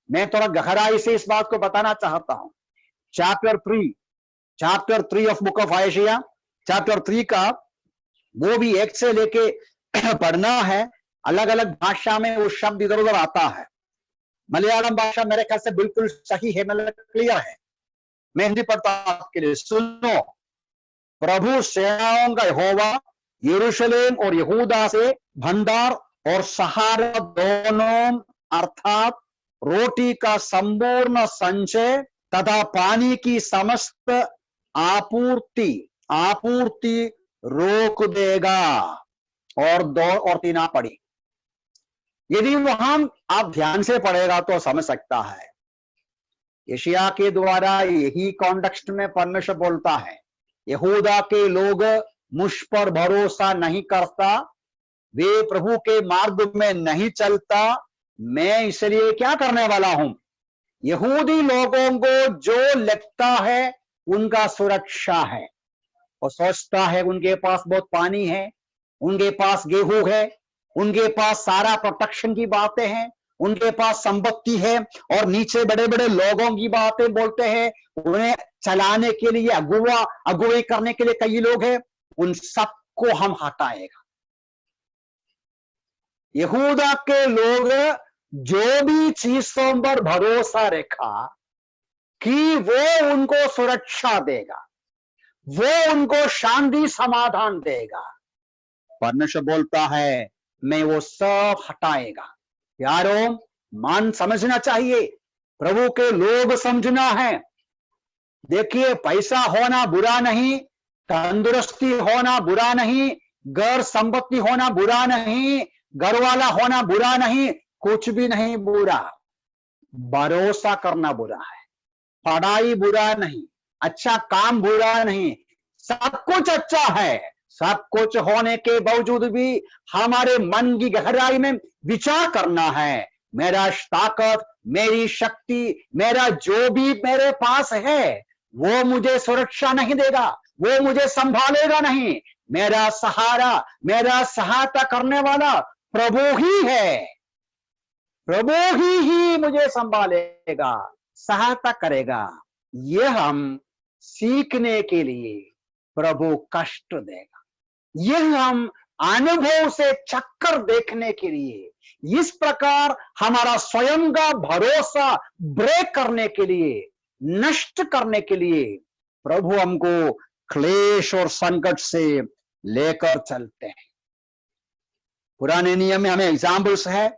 मैं थोड़ा गहराई से इस बात को बताना चाहता हूं। चैप्टर 3 ऑफ बुक ऑफ यशायाह, चैप्टर 3 का वो भी 1 से लेके पढ़ना है। अलग अलग भाषा में वो शब्द इधर उधर आता है। मलयालम भाषा मेरे ख्याल से बिल्कुल सही है, मतलब क्लियर है। मैं हिंदी पढ़ता हूं आपके लिए, सुनो। प्रभु सेनाओं का यहोवा यरूशलेम और यहूदा से भंडार और सहारा दोनों अर्थात रोटी का संपूर्ण संचय तथा पानी की समस्त आपूर्ति रोक देगा। और 2 और 3 पढ़ी। यदि वहां आप ध्यान से पढ़ेगा तो समझ सकता है, यशायाह के द्वारा यही कॉन्टेक्स्ट में परमेश्वर बोलता है, यहूदा के लोग मुझ पर भरोसा नहीं करता, वे प्रभु के मार्ग में नहीं चलता, मैं इसलिए क्या करने वाला हूं, यहूदी लोगों को जो लगता है उनका सुरक्षा है, और सोचता है उनके पास बहुत पानी है, उनके पास गेहूं है, उनके पास सारा प्रोटेक्शन की बातें हैं, उनके पास संपत्ति है, और नीचे बड़े बड़े लोगों की बातें बोलते हैं, उन्हें चलाने के लिए अगुवाई करने के लिए कई लोग हैं, उन सबको हम हटाएगा। यहूदा के लोग जो भी चीजों पर भरोसा रखा कि वो उनको सुरक्षा देगा, वो उनको शांति समाधान देगा, परमेश्वर बोलता है मैं वो सब हटाएगा। यारों, मान समझना चाहिए, प्रभु के लोग समझना है। देखिए, पैसा होना बुरा नहीं, तंदुरुस्ती होना बुरा नहीं, घर संपत्ति होना बुरा नहीं, घर वाला होना बुरा नहीं, कुछ भी नहीं बुरा। भरोसा करना बुरा है, पढ़ाई बुरा नहीं, अच्छा काम बुरा नहीं, सब कुछ अच्छा है। सब कुछ होने के बावजूद भी हमारे मन की गहराई में विचार करना है, मेरा ताकत, मेरी शक्ति, मेरा जो भी मेरे पास है वो मुझे सुरक्षा नहीं देगा, वो मुझे संभालेगा नहीं। मेरा सहारा, मेरा सहायता करने वाला प्रभु ही है, प्रभु ही मुझे संभालेगा, सहायता करेगा। यह हम सीखने के लिए प्रभु कष्ट देगा, यह हम अनुभव से चक्कर देखने के लिए, इस प्रकार हमारा स्वयं का भरोसा ब्रेक करने के लिए, नष्ट करने के लिए प्रभु हमको क्लेश और संकट से लेकर चलते हैं। पुराने नियम में हमें एग्जाम्पल्स है।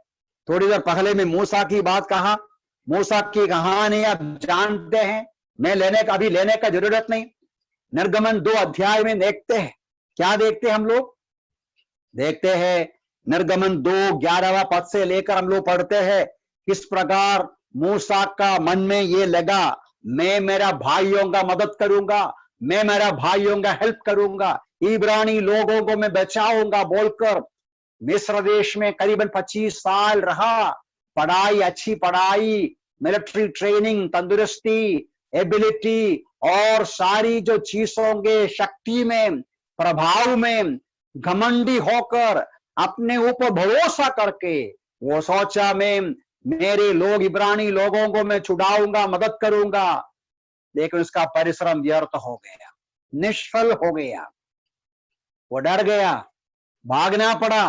थोड़ी देर पहले में मूसा की बात कहा, मूसा की कहानी आप जानते हैं, मैं अभी लेने का जरूरत नहीं। निर्गमन 2 अध्याय में देखते हैं, क्या देखते हैं हम लोग? देखते हैं निर्गमन 2:11 पद से लेकर हम लोग पढ़ते हैं किस प्रकार मूसा का मन में ये लगा, मैं मेरा भाइयों का मदद करूंगा, मैं मेरा भाइयों का हेल्प करूंगा, इब्रानी लोगों को मैं बचाऊंगा बोलकर मिस्र देश में करीबन 25 साल रहा। पढ़ाई, अच्छी पढ़ाई, मिलिट्री ट्रेनिंग, तंदुरुस्ती, एबिलिटी और सारी जो चीजों के शक्ति में, प्रभाव में घमंडी होकर अपने ऊपर भरोसा करके वो सोचा मैं मेरे लोग इब्रानी लोगों को मैं छुड़ाऊंगा, मदद करूंगा, लेकिन उसका परिश्रम व्यर्थ हो गया, निष्फल हो गया। वो डर गया, भागना पड़ा।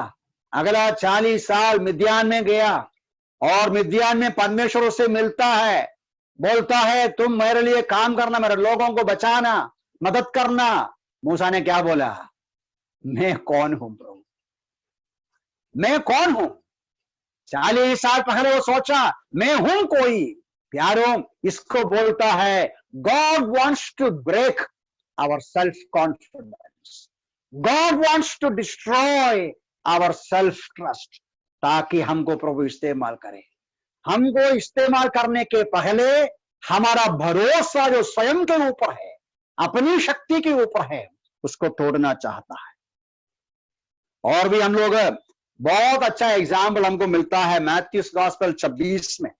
अगला 40 साल मिद्यान में गया और मिद्यान में परमेश्वर से मिलता है, बोलता है तुम मेरे लिए काम करना, मेरे लोगों को बचाना, मदद करना। मूसा ने क्या बोला? मैं कौन हूं प्रभु, मैं कौन हूं? 40 साल पहले वो सोचा मैं हूं कोई। प्यारों, इसको बोलता है God wants to break our self confidence. God wants to destroy our self trust, ताकि हमको प्रभु इस्तेमाल करे। हमको इस्तेमाल करने के पहले हमारा भरोसा जो स्वयं के ऊपर है, अपनी शक्ति के ऊपर है, उसको तोड़ना चाहता है। और भी हम लोग बहुत अच्छा एग्जाम्पल हमको मिलता है मैथ्यू गॉस्पेल 26 में।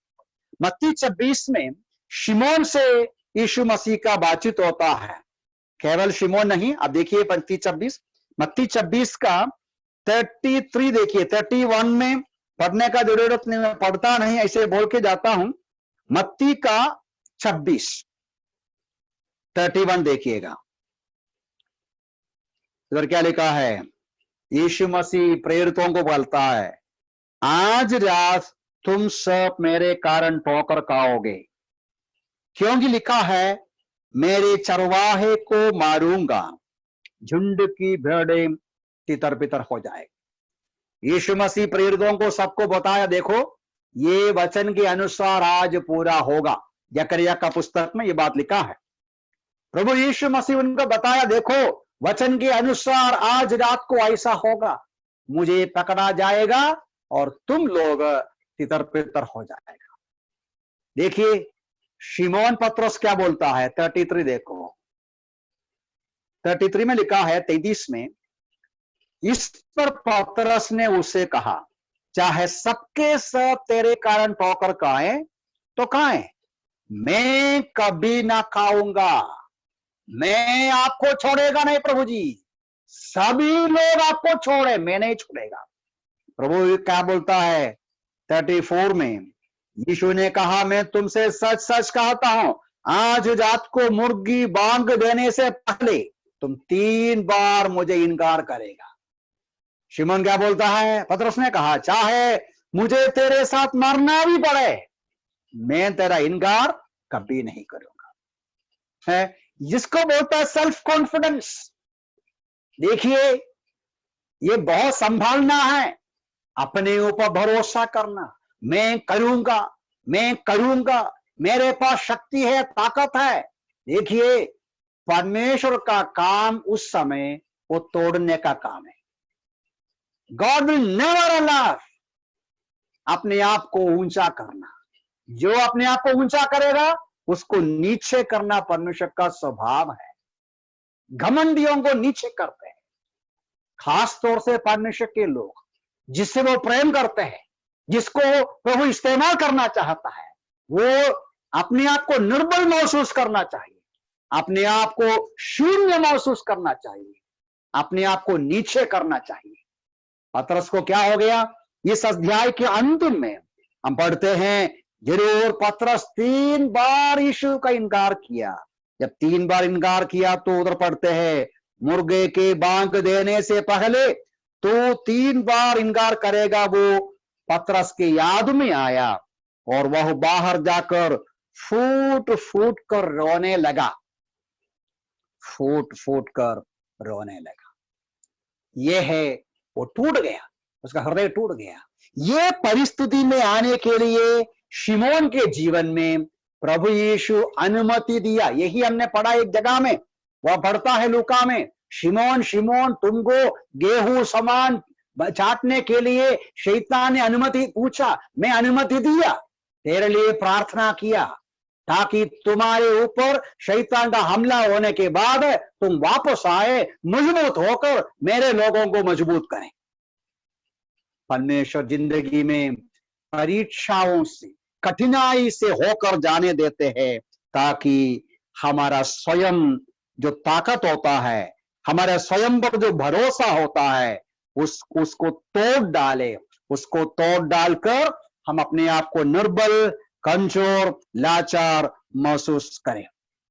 मत्ती 26 में शिमोन से यीशु मसीह का बातचीत होता है। केवल शिमोन नहीं, अब देखिए मत्ती 26 का 33 देखिए, 31 में पढ़ने का जरूरत नहीं, मैं पढ़ता नहीं, ऐसे बोल के जाता हूं। मत्ती का 26 31 देखिएगा, इधर क्या लिखा है। यीशु मसीह प्रेरितों को बोलता है, आज रात तुम सब मेरे कारण ठोकर खाओगे, क्योंकि लिखा है मेरे चरवाहे को मारूंगा, झुंड की भेड़ें तितर बितर हो जाएगी। यीशु मसीह प्रेरितों को सबको बताया, देखो ये वचन के अनुसार आज पूरा होगा। जकरिया का पुस्तक में ये बात लिखा है। प्रभु यीशु मसीह उनको बताया, देखो वचन के अनुसार आज रात को ऐसा होगा, मुझे पकड़ा जाएगा और तुम लोग तितर बितर हो जाएगा। देखिए शिमोन पत्रोस क्या बोलता है, 33 देखो, 33 में लिखा है 33 में, इस पर पतरस ने उसे कहा, चाहे सबके सब तेरे कारण ठोकर खाएं तो खाएं, मैं कभी ना खाऊंगा। मैं आपको छोड़ेगा नहीं प्रभु जी, सभी लोग आपको छोड़े, मैं नहीं छोड़ेगा। प्रभु क्या बोलता है 34 में, यीशु ने कहा, मैं तुमसे सच सच कहता हूं, आज रात को मुर्गी बांग देने से पहले तुम 3 बार मुझे इनकार करेगा। शिमोन क्या बोलता है, पतरस ने कहा, चाहे मुझे तेरे साथ मरना भी पड़े, मैं तेरा इनकार कभी नहीं करूंगा। है जिसको बोलता है सेल्फ कॉन्फिडेंस। देखिए ये बहुत संभालना है, अपने ऊपर भरोसा करना, मैं करूंगा, मैं करूंगा, मेरे पास शक्ति है, ताकत है। देखिए परमेश्वर का काम उस समय वो तोड़ने का काम है। गॉड विल नेवर अलाउ अपने आप को ऊंचा करना। जो अपने आप को ऊंचा करेगा उसको नीचे करना परमेश्वर का स्वभाव है। घमंडियों को नीचे करते हैं, खास तौर से परमेश्वर के लोग जिससे वो प्रेम करते हैं, जिसको प्रभु इस्तेमाल करना चाहता है, वो अपने आप को निर्बल महसूस करना चाहिए, अपने आप को शून्य महसूस करना चाहिए, अपने आप को नीचे करना चाहिए। पतरस को क्या हो गया, इस अध्याय के अंतिम में हम पढ़ते हैं, जरूर पतरस 3 बार यीशु का इनकार किया। जब 3 बार इनकार किया तो उधर पढ़ते हैं, मुर्गे के बांग देने से पहले तो 3 बार इनकार करेगा। वो पतरस के याद में आया और वह बाहर जाकर फूट फूट कर रोने लगा, फूट फूट कर रोने लगा। ये है वो टूट गया, उसका हृदय टूट गया। ये परिस्थिति में आने के लिए शिमोन के जीवन में प्रभु यीशु अनुमति दिया। यही हमने पढ़ा एक जगह में, वह पढ़ता है लूका में, शिमोन शिमोन तुमको गेहूं समान चाटने के लिए शैतान ने अनुमति पूछा, मैं अनुमति दिया, तेरे लिए प्रार्थना किया ताकि तुम्हारे ऊपर शैतान का हमला होने के बाद तुम वापस आए, मजबूत होकर मेरे लोगों को मजबूत करें। परमेश्वर जिंदगी में परीक्षाओं से, कठिनाई से होकर जाने देते हैं ताकि हमारा स्वयं जो ताकत होता है, हमारे स्वयं पर जो भरोसा होता है, उसको तोड़ डाले, उसको तोड़ डालकर हम अपने आप को निर्बल, कमजोर, लाचार महसूस करें।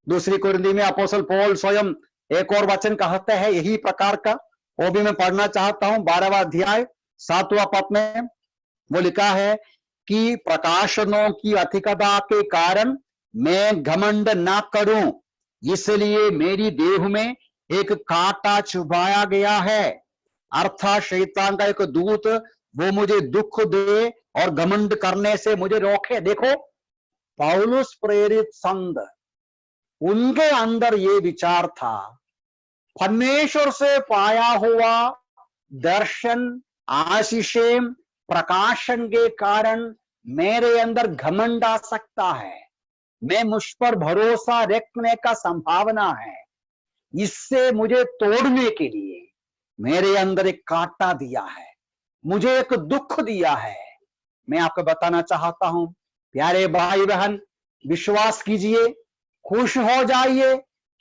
दूसरी कुरिन्थी में अपोस्तल पौल स्वयं एक और वचन कहते हैं यही प्रकार का, वो भी मैं पढ़ना चाहता हूं। 12वां अध्याय 7वां पद में वो लिखा है कि प्रकाशनों की अधिकता के कारण मैं घमंड ना करूं, इसलिए मेरी देह में एक कांटा चुभाया गया है, अर्थात शैतान का एक दूत, वो मुझे दुख दे और घमंड करने से मुझे रोके। देखो पौलुस प्रेरित संत, उनके अंदर ये विचार था, परमेश्वर से पाया हुआ दर्शन, आशीषें, प्रकाशन के कारण मेरे अंदर घमंड आ सकता है, मैं मुझ पर भरोसा रखने का संभावना है। इससे मुझे तोड़ने के लिए मेरे अंदर एक कांटा दिया है, मुझे एक दुख दिया है। मैं आपको बताना चाहता हूं, प्यारे भाई बहन, विश्वास कीजिए, खुश हो जाइए,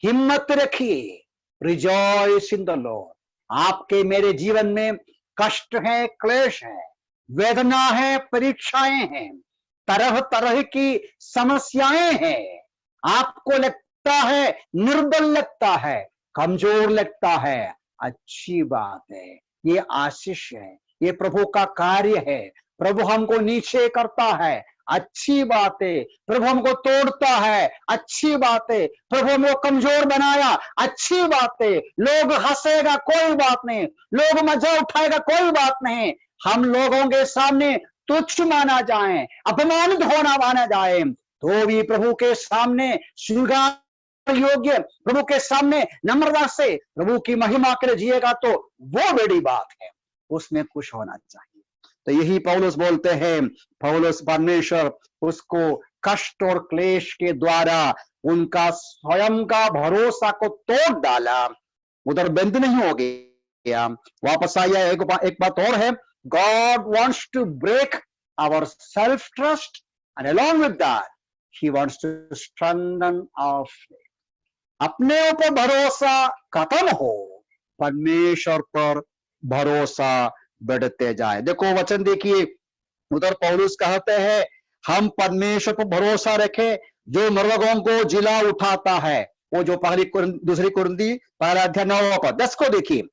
हिम्मत रखिए, रिजॉइस इन द लॉर्ड। आपके मेरे जीवन में कष्ट है, क्लेश है, वेदना है, परीक्षाएं हैं, तरह तरह की समस्याएं हैं। आपको लगता है निर्बल लगता है, कमजोर लगता है, अच्छी बात है, ये आशीष है, ये प्रभु का कार्य है। प्रभु हमको नीचे करता है, अच्छी बात है। प्रभु हमको तोड़ता है, अच्छी बात है। प्रभु हमको कमजोर बनाया, अच्छी बात है। लोग हंसेगा, कोई बात नहीं, लोग मजा उठाएगा, कोई बात नहीं। हम लोगों के सामने तुच्छ माना जाए, अपमानित होना माना जाए, तो भी प्रभु के सामने स्वीकार योग्य, प्रभु के सामने नम्रता से प्रभु की महिमा के लिए जिएगा तो वो बड़ी बात है, उसमें खुश होना चाहिए। तो यही पौलुस बोलते हैं, पौलुस परमेश्वर उसको कष्ट और क्लेश के द्वारा उनका स्वयं का भरोसा को तोड़ डाला, उधर बंद नहीं हो गया, वापस आया। एक बात और है, God wants to break our self-trust, and along with that, He wants to strengthen our faith. अपने ऊपर भरोसा खत्म हो, परमेश्वर पर भरोसा बढ़ते जाए। देखो वचन देखिए, उधर पौलुस कहते हैं हम परमेश्वर पर भरोसा रखें जो मृतकों को जिला उठाता है। वो जो दूसरी कुरिन्थी पहला अध्याय 9 पद 10 को देखिए,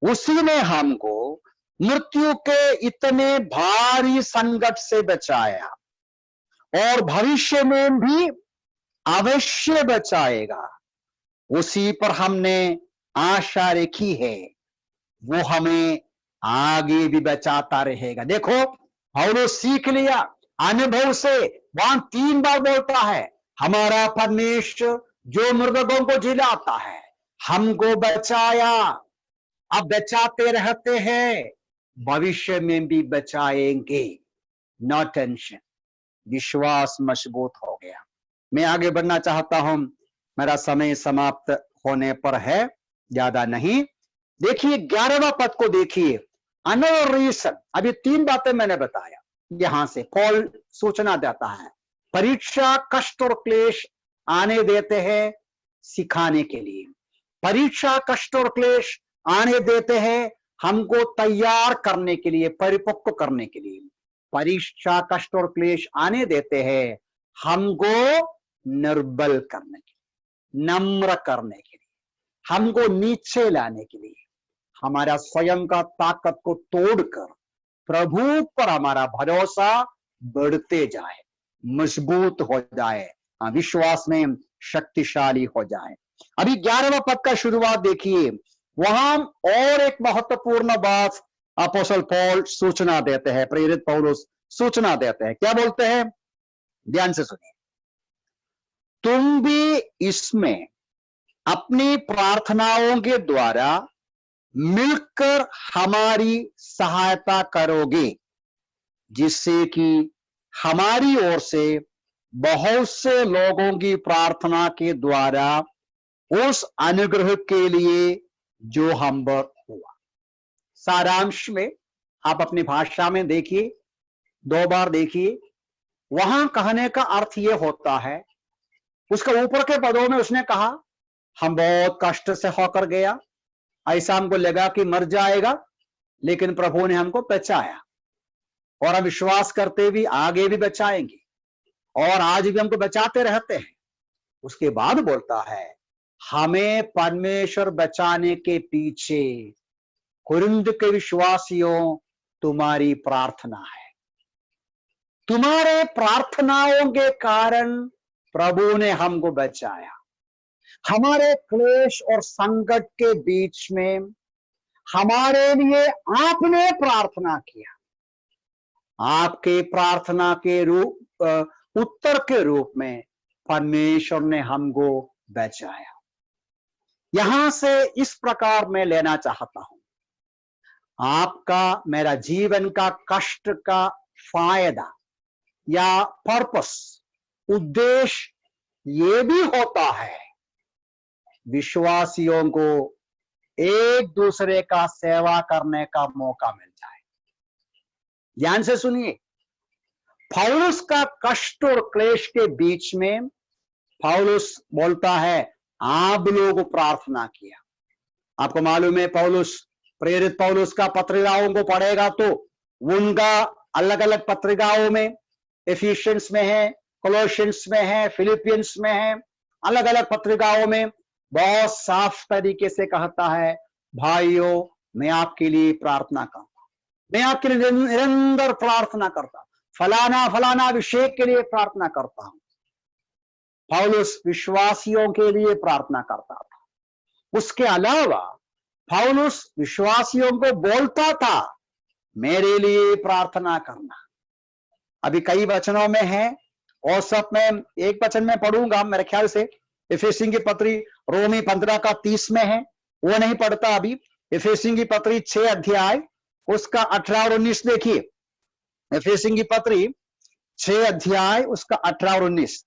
उसी ने हमको मृत्यु के इतने भारी संकट से बचाया और भविष्य में भी अवश्य बचाएगा। उसी पर हमने आशा रखी है, वो हमें आगे भी बचाता रहेगा। देखो पौलुस सीख लिया अनुभव से, वहां 3 बार बोलता है हमारा परमेश्वर जो मृतकों को जिलाता है, हमको बचाया, अब बचाते रहते हैं, भविष्य में भी बचाएंगे। नो टेंशन, विश्वास मजबूत हो गया। मैं आगे बढ़ना चाहता हूं, मेरा समय समाप्त होने पर है, ज्यादा नहीं। देखिए 11वां पद को देखिए, अनदर रीजन। अभी 3 बातें मैंने बताया, यहां से पौल सूचना देता है परीक्षा, कष्ट और क्लेश आने देते हैं सिखाने के लिए। परीक्षा, कष्ट और क्लेश आने देते हैं हमको तैयार करने के लिए, परिपक्व करने के लिए। परीक्षा, कष्ट और क्लेश आने देते हैं हमको निर्बल करने के लिए, नम्र करने के लिए, हमको नीचे लाने के लिए, हमारा स्वयं का ताकत को तोड़कर प्रभु पर हमारा भरोसा बढ़ते जाए, मजबूत हो जाए, विश्वास में शक्तिशाली हो जाए। अभी 11वां पद का शुरुआत देखिए, वहां और एक महत्वपूर्ण बात अपोस्तल पौल सूचना देते हैं, प्रेरित पौलुस सूचना देते हैं। क्या बोलते हैं, ध्यान से सुनिए, तुम भी इसमें अपनी प्रार्थनाओं के द्वारा मिलकर हमारी सहायता करोगे, जिससे कि हमारी ओर से बहुत से लोगों की प्रार्थना के द्वारा उस अनुग्रह के लिए जो हम पर हुआ। सारांश में आप अपनी भाषा में देखिए, 2 बार देखिए, वहां कहने का अर्थ यह होता है, उसका ऊपर के पदों में उसने कहा हम बहुत कष्ट से होकर गया, ऐसा हमको लगा कि मर जाएगा, लेकिन प्रभु ने हमको बचाया और हम विश्वास करते भी आगे भी बचाएंगे और आज भी हमको बचाते रहते हैं। उसके बाद बोलता है हमें परमेश्वर बचाने के पीछे कुरिन्थ के विश्वासियों तुम्हारी प्रार्थना है। तुम्हारे प्रार्थनाओं के कारण प्रभु ने हमको बचाया। हमारे क्लेश और संकट के बीच में हमारे लिए आपने प्रार्थना किया। आपके प्रार्थना के उत्तर के रूप में परमेश्वर ने हमको बचाया। यहां से इस प्रकार मैं लेना चाहता हूं, आपका मेरा जीवन का कष्ट का फायदा या पर्पस, उद्देश्य ये भी होता है विश्वासियों को एक दूसरे का सेवा करने का मौका मिल जाए। ध्यान से सुनिए, पौलुस का कष्ट और क्लेश के बीच में पौलुस बोलता है आप लोग प्रार्थना किया। आपको मालूम है पौलुस, प्रेरित पौलुस का पत्रिकाओं को पढ़ेगा तो उनका अलग अलग पत्रिकाओं में, एफिशियंस में है, कोलोशियंस में है, फिलिपियंस में है, अलग अलग पत्रिकाओं में बहुत साफ तरीके से कहता है भाइयों मैं आपके लिए प्रार्थना करता हूं, मैं आपके लिए निरंतर प्रार्थना करता हूं, फलाना फलाना विषय के लिए प्रार्थना करता हूं। पौलुस विश्वासियों के लिए प्रार्थना करता था। उसके अलावा पौलुस विश्वासियों को बोलता था मेरे लिए प्रार्थना करना। अभी कई वचनों में है, औसत में एक वचन में पढ़ूंगा मेरे ख्याल से, इफिसियों की पत्री रोमी 15 का 30 में है, वो नहीं पढ़ता अभी। इफिसियों की पत्री 6 अध्याय उसका 18 और 19 देखिए। इफिसियों की पत्री 6 अध्याय उसका 18 और 19,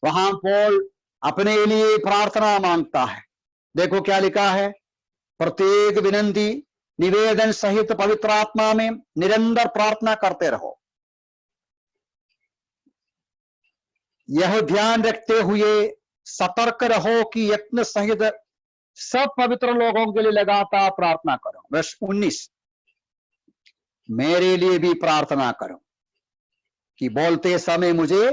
वहां पौल अपने लिए प्रार्थना मांगता है। देखो क्या लिखा है, प्रत्येक विनती निवेदन सहित पवित्र आत्मा में निरंतर प्रार्थना करते रहो, यह ध्यान रखते हुए सतर्क रहो कि यत्न सहित सब पवित्र लोगों के लिए लगातार प्रार्थना करो। वर्ष 19, मेरे लिए भी प्रार्थना करो कि बोलते समय मुझे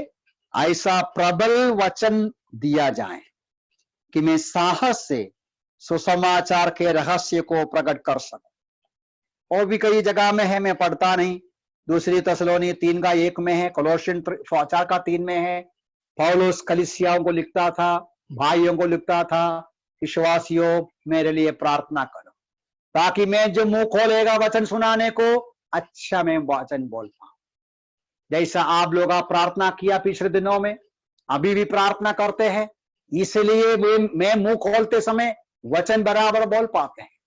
ऐसा प्रबल वचन दिया जाए कि मैं साहस से सुसमाचार के रहस्य को प्रकट कर सकूं। और भी कई जगह में है, मैं पढ़ता नहीं। दूसरी तसलोनी 3 का 1 में है, कोलोशियन 4 का 3 में है। पौलुस कलीसियाओं को लिखता था, भाइयों को लिखता था विश्वासियों मेरे लिए प्रार्थना करो ताकि मैं जो मुंह खोलेगा वचन सुनाने को अच्छा मैं वचन बोल पाऊं। जैसा आप लोग प्रार्थना किया पिछले दिनों में, अभी भी प्रार्थना करते हैं, इसलिए मैं मुंह खोलते समय वचन बराबर बोल पाते हैं।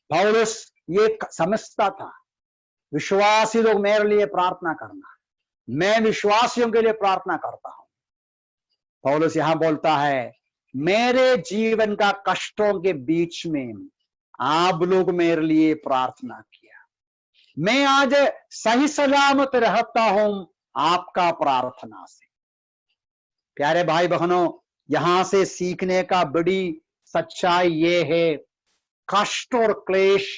पौलुस ये समझता था विश्वासी लोग मेरे लिए प्रार्थना करना, मैं विश्वासियों के लिए प्रार्थना करता हूं। पौलुस यहां बोलता है मेरे जीवन का कष्टों के बीच में आप लोग मेरे लिए प्रार्थना किया, मैं आज सही सलामत रहता हूं आपका प्रार्थना से। प्यारे भाई बहनों, यहां से सीखने का बड़ी सच्चाई ये है, कष्ट और क्लेश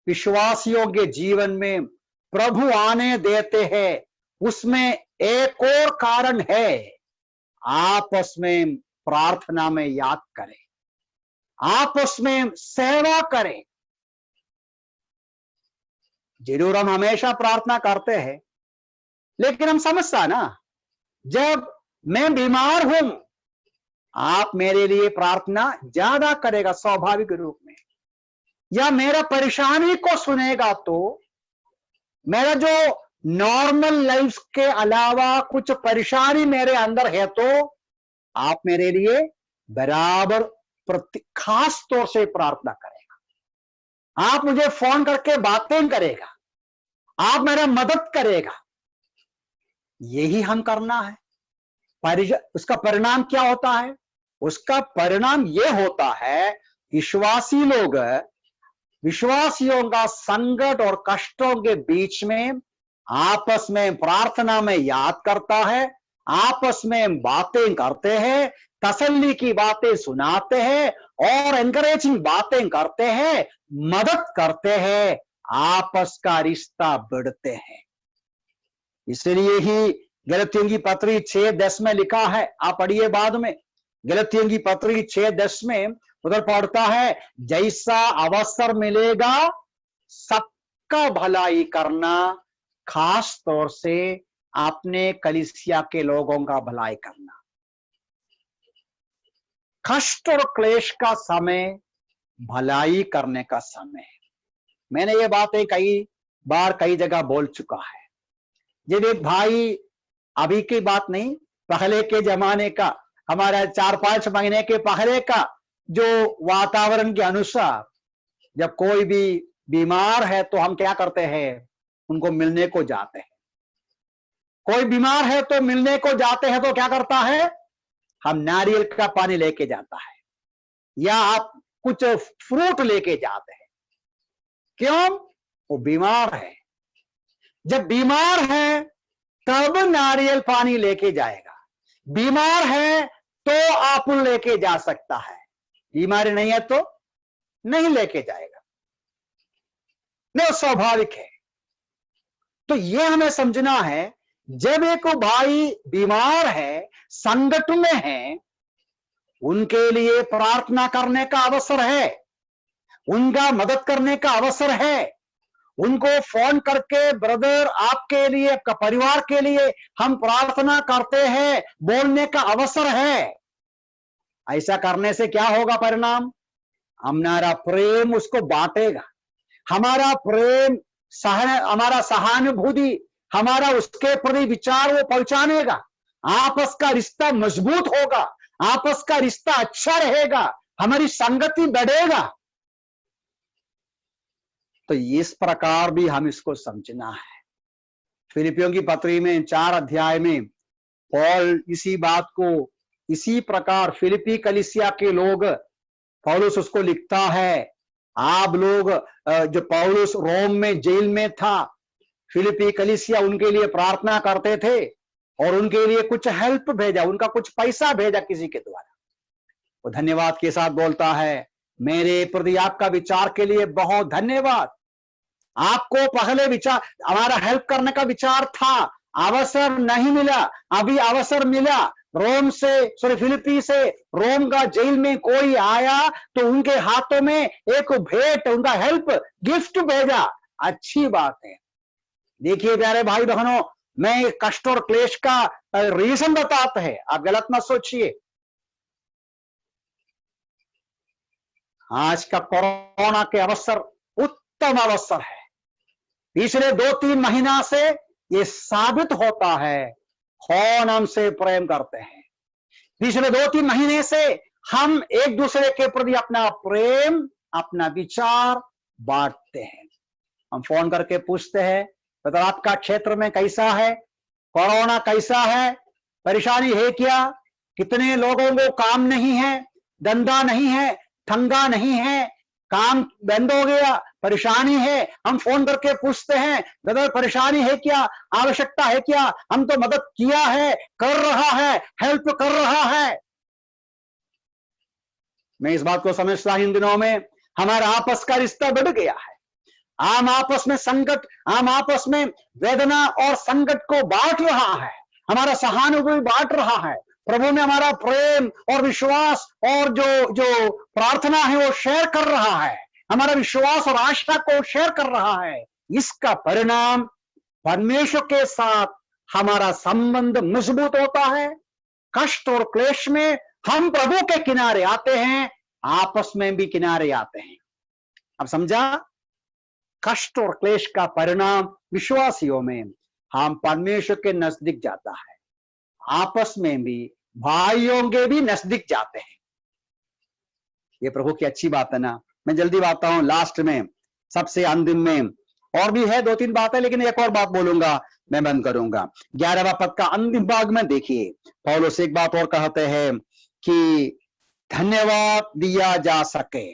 विश्वासियों के जीवन में प्रभु आने देते हैं, उसमें एक और कारण है, आपस में प्रार्थना में याद करें, आपस में सेवा करें। जरूर हम हमेशा प्रार्थना करते हैं, लेकिन हम समझता ना, जब मैं बीमार हूं आप मेरे लिए प्रार्थना ज्यादा करेगा स्वाभाविक रूप में, या मेरा परेशानी को सुनेगा तो मेरा जो नॉर्मल लाइफ के अलावा कुछ परेशानी मेरे अंदर है तो आप मेरे लिए बराबर खास तौर से प्रार्थना करेगा, आप मुझे फोन करके बातें करेगा, आप मेरा मदद करेगा। यही हम करना है। उसका परिणाम क्या होता है? उसका परिणाम यह होता है विश्वासी लोग विश्वासियों का संकट और कष्टों के बीच में आपस में प्रार्थना में याद करता है, आपस में बातें करते हैं, तसल्ली की बातें सुनाते हैं और एनकरेजिंग बातें करते हैं, मदद करते हैं, आपस का रिश्ता बढ़ते हैं। इसलिए ही गलतियों की पत्री 6:10 में लिखा है, आप पढ़िए बाद में, गलतियों की पत्री 6:10 में उधर पढ़ता है जैसा अवसर मिलेगा सबका भलाई करना, खास तौर से अपने कलीसिया के लोगों का भलाई करना। कष्ट और क्लेश का समय भलाई करने का समय है। मैंने ये बातें कई बार कई जगह बोल चुका है। जब एक भाई, अभी की बात नहीं, पहले के जमाने का, हमारा 4-5 महीने के पहले का जो वातावरण के अनुसार जब कोई भी बीमार है तो हम क्या करते हैं, उनको मिलने को जाते हैं। कोई बीमार है तो मिलने को जाते हैं तो क्या करता है, हम नारियल का पानी लेके जाता है या आप कुछ फ्रूट लेके जाते हैं। क्यों? वो बीमार है। जब बीमार है तब नारियल पानी लेके जाएगा। बीमार है तो एप्पल लेके जा सकता है, बीमारी नहीं है तो नहीं लेके जाएगा। नहीं, स्वाभाविक है। तो ये हमें समझना है, जब एक भाई बीमार है, संकट में है, उनके लिए प्रार्थना करने का अवसर है, उनका मदद करने का अवसर है। उनको फोन करके ब्रदर आपके लिए, आपका परिवार के लिए हम प्रार्थना करते हैं बोलने का अवसर है। ऐसा करने से क्या होगा परिणाम? हमारा प्रेम उसको बांटेगा, हमारा प्रेम हमारा सहानुभूति, हमारा उसके प्रति विचार वो पहुंचानेगा। आपस का रिश्ता मजबूत होगा, आपस का रिश्ता अच्छा रहेगा, हमारी संगति बढ़ेगा। तो इस प्रकार भी हम इसको समझना है। फिलिपियों की पत्री में 4 अध्याय में पौल इसी बात को इसी प्रकार फिलिपी कलीसिया के लोग, पौलुस उसको लिखता है। आप लोग, जो पौलुस रोम में जेल में था, फिलिपी कलीसिया उनके लिए प्रार्थना करते थे और उनके लिए कुछ हेल्प भेजा, उनका कुछ पैसा भेजा किसी के द्वारा। वो धन्यवाद के साथ बोलता है, मेरे प्रति आपका विचार के लिए बहुत धन्यवाद। आपको पहले विचार, हमारा हेल्प करने का विचार था, अवसर नहीं मिला, अभी अवसर मिला। रोम से, फिलिपी से रोम का जेल में कोई आया तो उनके हाथों में एक भेंट, उनका हेल्प गिफ्ट भेजा। अच्छी बात है। देखिए प्यारे भाई बहनों, मैं कष्ट और क्लेश का रीजन बताते हैं, आप गलत मत सोचिए। आज का कोरोना के अवसर उत्तम अवसर है। पिछले 2-3 महीना से ये साबित होता है कौन हमसे प्रेम करते हैं। पिछले 2-3 महीने से हम एक दूसरे के प्रति अपना प्रेम, अपना विचार बांटते हैं। हम फोन करके पूछते हैं, तो आपका क्षेत्र में कैसा है, कोरोना कैसा है, परेशानी है क्या? कितने लोगों को काम नहीं है, धंधा नहीं है, ठंगा नहीं है, काम बंद हो गया, परेशानी है। हम फोन करके पूछते हैं, ब्रदर परेशानी है क्या, आवश्यकता है क्या? हम तो मदद किया है, कर रहा है, हेल्प कर रहा है। मैं इस बात को समझता हूं, इन दिनों में हमारा आपस का रिश्ता बढ़ गया है। आम आपस में संकट, आम आपस में वेदना और संकट को बांट रहा है, हमारा सहानुभूति बांट रहा है। प्रभु में हमारा प्रेम और विश्वास और जो प्रार्थना है वो शेयर कर रहा है, हमारा विश्वास और आशा को शेयर कर रहा है। इसका परिणाम परमेश्वर के साथ हमारा संबंध मजबूत होता है। कष्ट और क्लेश में हम प्रभु के किनारे आते हैं, आपस में भी किनारे आते हैं। अब समझा? कष्ट और क्लेश का परिणाम विश्वासियों में हम परमेश्वर के नजदीक जाता है, आपस में भी भाइयों के भी नजदीक जाते हैं। ये प्रभु की अच्छी बात है ना। मैं जल्दी आता हूं, लास्ट में, सबसे अंतिम में और भी है 2-3 बातें, लेकिन एक और बात बोलूंगा, मैं बंद करूंगा। 11वां पद का अंतिम भाग में देखिए, पौलुस एक बात और कहते हैं कि धन्यवाद दिया जा सके,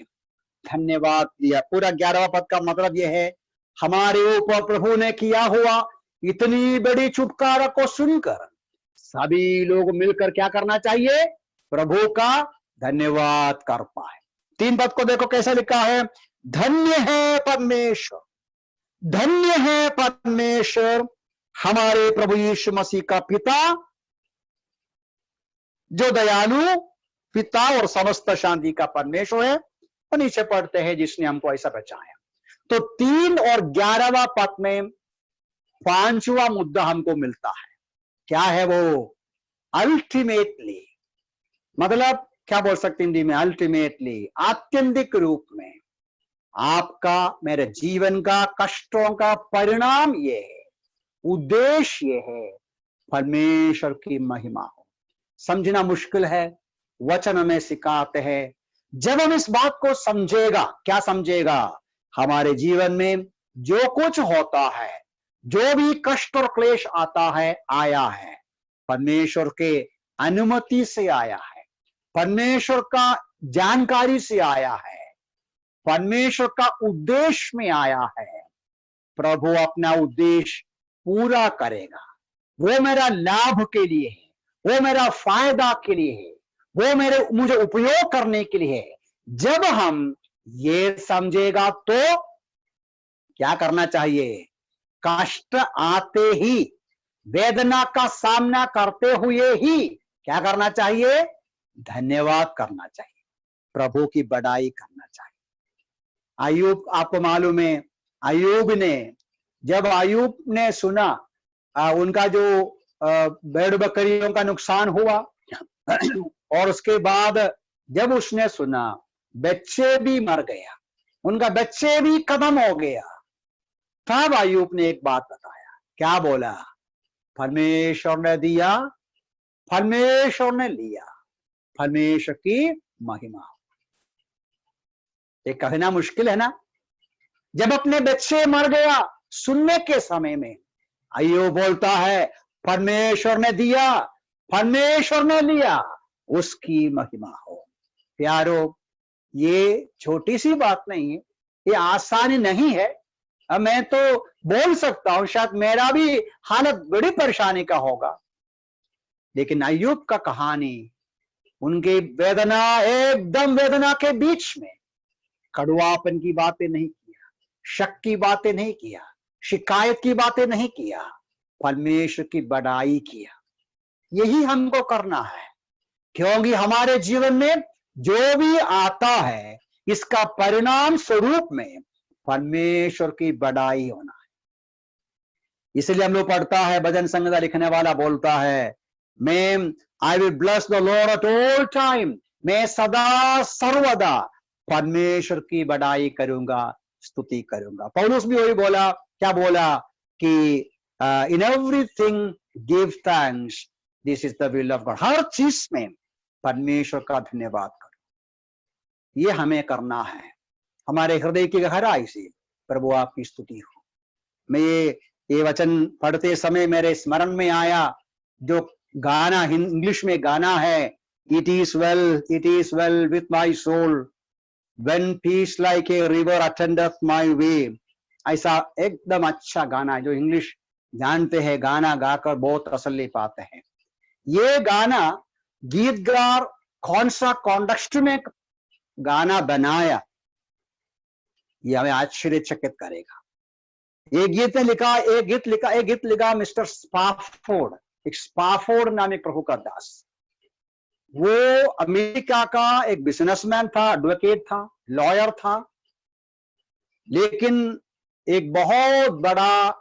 धन्यवाद दिया। पूरा 11वां पद का मतलब यह है, हमारे ऊपर प्रभु ने किया हुआ इतनी बड़ी छुटकारा को सुनकर सभी लोग मिलकर क्या करना चाहिए? प्रभु का धन्यवाद कर पाए। 3 पद को देखो कैसा लिखा है, धन्य है परमेश्वर, धन्य है परमेश्वर हमारे प्रभु यीशु मसीह का पिता, जो दयालु पिता और समस्त शांति का परमेश्वर है। और नीचे पढ़ते हैं, जिसने हमको ऐसा बचाया। तो 3 और 11वां पद में 5वां मुद्दा हमको मिलता है। क्या है वो? अल्टीमेटली, मतलब क्या बोल सकते हिंदी में? अल्टीमेटली, आत्यंतिक रूप में आपका, मेरे जीवन का कष्टों का परिणाम ये है, उद्देश्य ये है, परमेश्वर की महिमा हो। समझना मुश्किल है, वचन में सिखाते हैं, जब हम इस बात को समझेगा, क्या समझेगा, हमारे जीवन में जो कुछ होता है, जो भी कष्ट और क्लेश आता है, आया है, परमेश्वर के अनुमति से आया है, परमेश्वर का जानकारी से आया है, परमेश्वर का उद्देश्य में आया है। प्रभु अपना उद्देश्य पूरा करेगा। वो मेरा लाभ के लिए है, वो मेरा फायदा के लिए है, वो मुझे उपयोग करने के लिए है। जब हम ये समझेगा तो क्या करना चाहिए? कष्ट आते ही, वेदना का सामना करते हुए ही क्या करना चाहिए? धन्यवाद करना चाहिए, प्रभु की बड़ाई करना चाहिए। अय्यूब, आपको मालूम है, अय्यूब ने, जब अय्यूब ने सुना उनका जो भेड़ बकरियों का नुकसान हुआ और उसके बाद जब उसने सुना बच्चे भी मर गया, उनका बच्चे भी खत्म हो गया, तब अय्यूब ने एक बात बताया। क्या बोला? परमेश्वर ने दिया, परमेश्वर ने लिया, परमेश्वर की महिमा हो। ये कहना मुश्किल है ना? जब अपने बच्चे मर गया सुनने के समय में अय्यूब बोलता है, परमेश्वर ने दिया, परमेश्वर ने लिया, उसकी महिमा हो। प्यारो, ये छोटी सी बात नहीं है, ये आसानी नहीं है। अब मैं तो बोल सकता हूं, शायद मेरा भी हालत बड़ी परेशानी का होगा, लेकिन अय्यूब का कहानी, उनकी वेदना, एकदम वेदना के बीच में कड़वापन की बातें नहीं किया, शक की बातें नहीं किया, शिकायत की बातें नहीं किया, परमेश्वर की बड़ाई किया। यही हमको करना है, क्योंकि हमारे जीवन में जो भी आता है इसका परिणाम स्वरूप में परमेश्वर की बड़ाई होना है। इसलिए हम लोग पढ़ता है, भजन संहिता लिखने वाला बोलता है, मैं I will bless the Lord at all time, मैं सदा सर्वदा परमेश्वर की बड़ाई करूंगा, स्तुति करूंगा। पौलुस भी वही बोला, क्या बोला कि in everything give thanks, this is the will of God. हर चीज में परमेश्वर का धन्यवाद करो। ये हमें करना है, हमारे हृदय की गहराई से प्रभु आपकी स्तुति हो। मैं ये वचन पढ़ते समय मेरे स्मरण में आया जो गाना, इंग्लिश में गाना है, it is well with my soul when peace like a river attendeth my way। ऐसा एकदम अच्छा गाना है, जो इंग्लिश जानते हैं गाना गाकर बहुत तसल्ली पाते हैं। ये गाना गीतकार कौन सा कॉन्टेक्स्ट में गाना बनाया, ये हमें आश्चर्यचकित करेगा। एक गीत लिखा मिस्टर स्पाफोर्ड, एक स्पाफोर्ड नाम एक प्रभु का दास। वो अमेरिका का एक बिजनेसमैन था, एडवोकेट था, लॉयर था, लेकिन एक बहुत बड़ा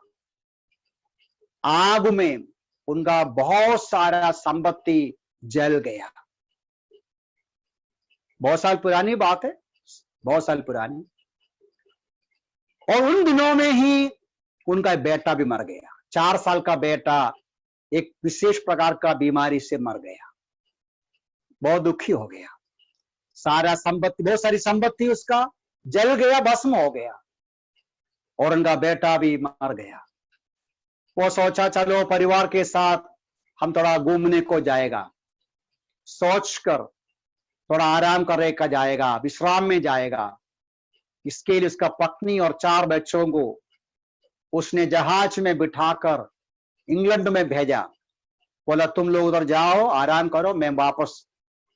आग में उनका बहुत सारा संपत्ति जल गया। बहुत साल पुरानी बात है, बहुत साल पुरानी। और उन दिनों में ही उनका बेटा भी मर गया। 4 साल का बेटा एक विशेष प्रकार का बीमारी से मर गया। बहुत दुखी हो गया, सारा संपत्ति, बहुत सारी संपत्ति उसका जल गया, भस्म हो गया, और उनका बेटा भी मर गया। वो सोचा चलो परिवार के साथ हम थोड़ा घूमने को जाएगा, सोचकर थोड़ा आराम करने का जाएगा, विश्राम में जाएगा। इसके लिए उसका पत्नी और 4 बच्चों को उसने जहाज में बिठाकर इंग्लैंड में भेजा। बोला तुम लोग उधर जाओ, आराम करो, मैं वापस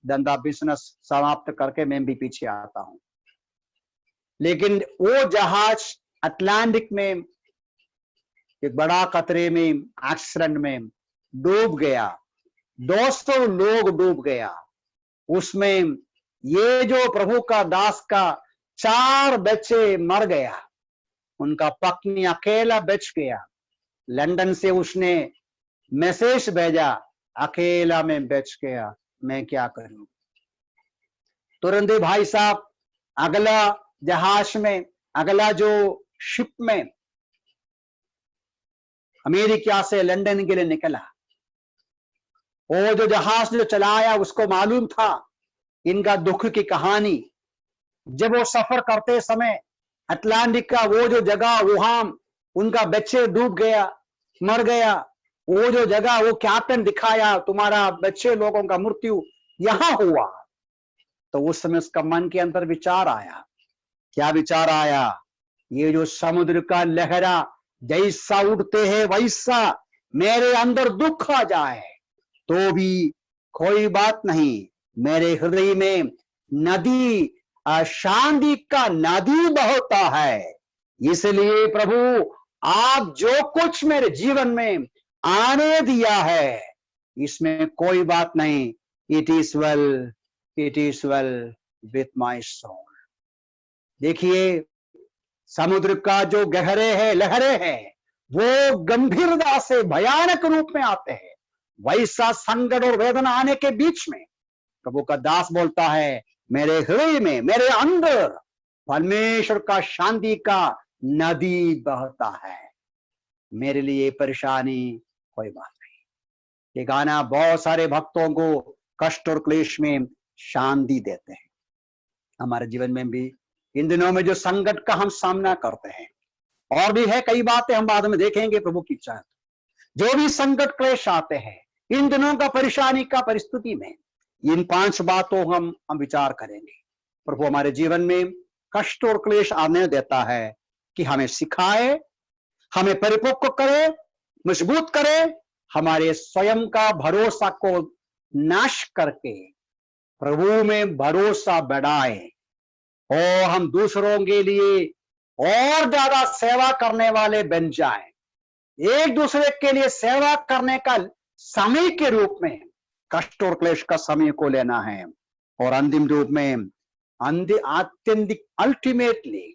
धंधा बिजनेस समाप्त करके मैं भी पीछे आता हूं। लेकिन वो जहाज अटलांटिक में एक बड़ा खतरे में, एक्सीडेंट में डूब गया। 200 लोग डूब गया। उसमें ये जो प्रभु का दास का 4 बच्चे मर गया, उनका पत्नी अकेला बच गया। लंदन से उसने मैसेज भेजा, अकेला मैं बच गया, मैं क्या करूं। तुरंत ही भाई साहब अगला जहाज में, अगला जो शिप में अमेरिका से लंदन के लिए निकला। वो जो जहाज जो चलाया उसको मालूम था इनका दुख की कहानी, जब वो सफर करते समय अटलांटिक का वो जो जगह, वहां उनका बच्चे डूब गया, मर गया, वो जो जगह वो कैप्टन दिखाया, तुम्हारा बच्चे लोगों का मृत्यु यहां हुआ, तो उस समय उसका मन के अंदर विचार आया। क्या विचार आया? ये जो समुद्र का लहरा जैसा उठते हैं वैसा मेरे अंदर दुख आ जाए तो भी कोई बात नहीं, मेरे हृदय में नदी, शांति का नदी बहता है। इसलिए प्रभु, आप जो कुछ मेरे जीवन में आने दिया है, इसमें कोई बात नहीं। It is well with my soul. देखिए, समुद्र का जो गहरे है, लहरे हैं, वो गंभीरता से भयानक रूप में आते हैं। वैसा संकट और वेदना आने के बीच में प्रभु का दास बोलता है, मेरे हृदय में, मेरे अंदर परमेश्वर का शांति का नदी बहता है। मेरे लिए परेशानी कोई बात नहीं। ये गाना बहुत सारे भक्तों को कष्ट और क्लेश में शांति देते हैं। हमारे जीवन में भी इन दिनों में जो संकट का हम सामना करते हैं, और भी है कई बातें, हम बाद में देखेंगे प्रभु की इच्छा। जो भी संकट क्लेश आते हैं इन दिनों का, परेशानी का परिस्थिति में, इन 5 बातों हम विचार करेंगे। प्रभु हमारे जीवन में कष्ट और क्लेश आने देता है कि हमें सिखाए, हमें परिपक्व करे, मजबूत करे, हमारे स्वयं का भरोसा को नाश करके प्रभु में भरोसा बढ़ाए और हम दूसरों के लिए और ज्यादा सेवा करने वाले बन जाएं। एक दूसरे के लिए सेवा करने का समय के रूप में कष्ट और क्लेश का समय को लेना है, और अंतिम रूप में आत्यंतिक अल्टीमेटली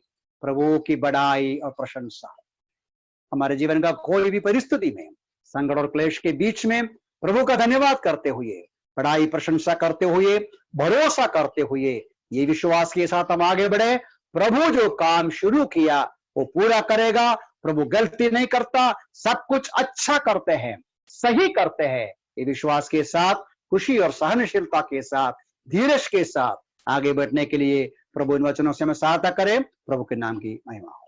प्रभु की बड़ाई और प्रशंसा। हमारे जीवन का कोई भी परिस्थिति में संकट और क्लेश के बीच में प्रभु का धन्यवाद करते हुए, बड़ाई प्रशंसा करते हुए, भरोसा करते हुए, ये विश्वास के साथ हम आगे बढ़े, प्रभु जो काम शुरू किया वो पूरा करेगा। प्रभु गलती नहीं करता, सब कुछ अच्छा करते हैं, सही करते हैं। ये विश्वास के साथ, खुशी और सहनशीलता के साथ, धीरज के साथ आगे बढ़ने के लिए प्रभु इन वचनों से हमें सहायता करें। प्रभु के नाम की महिमा।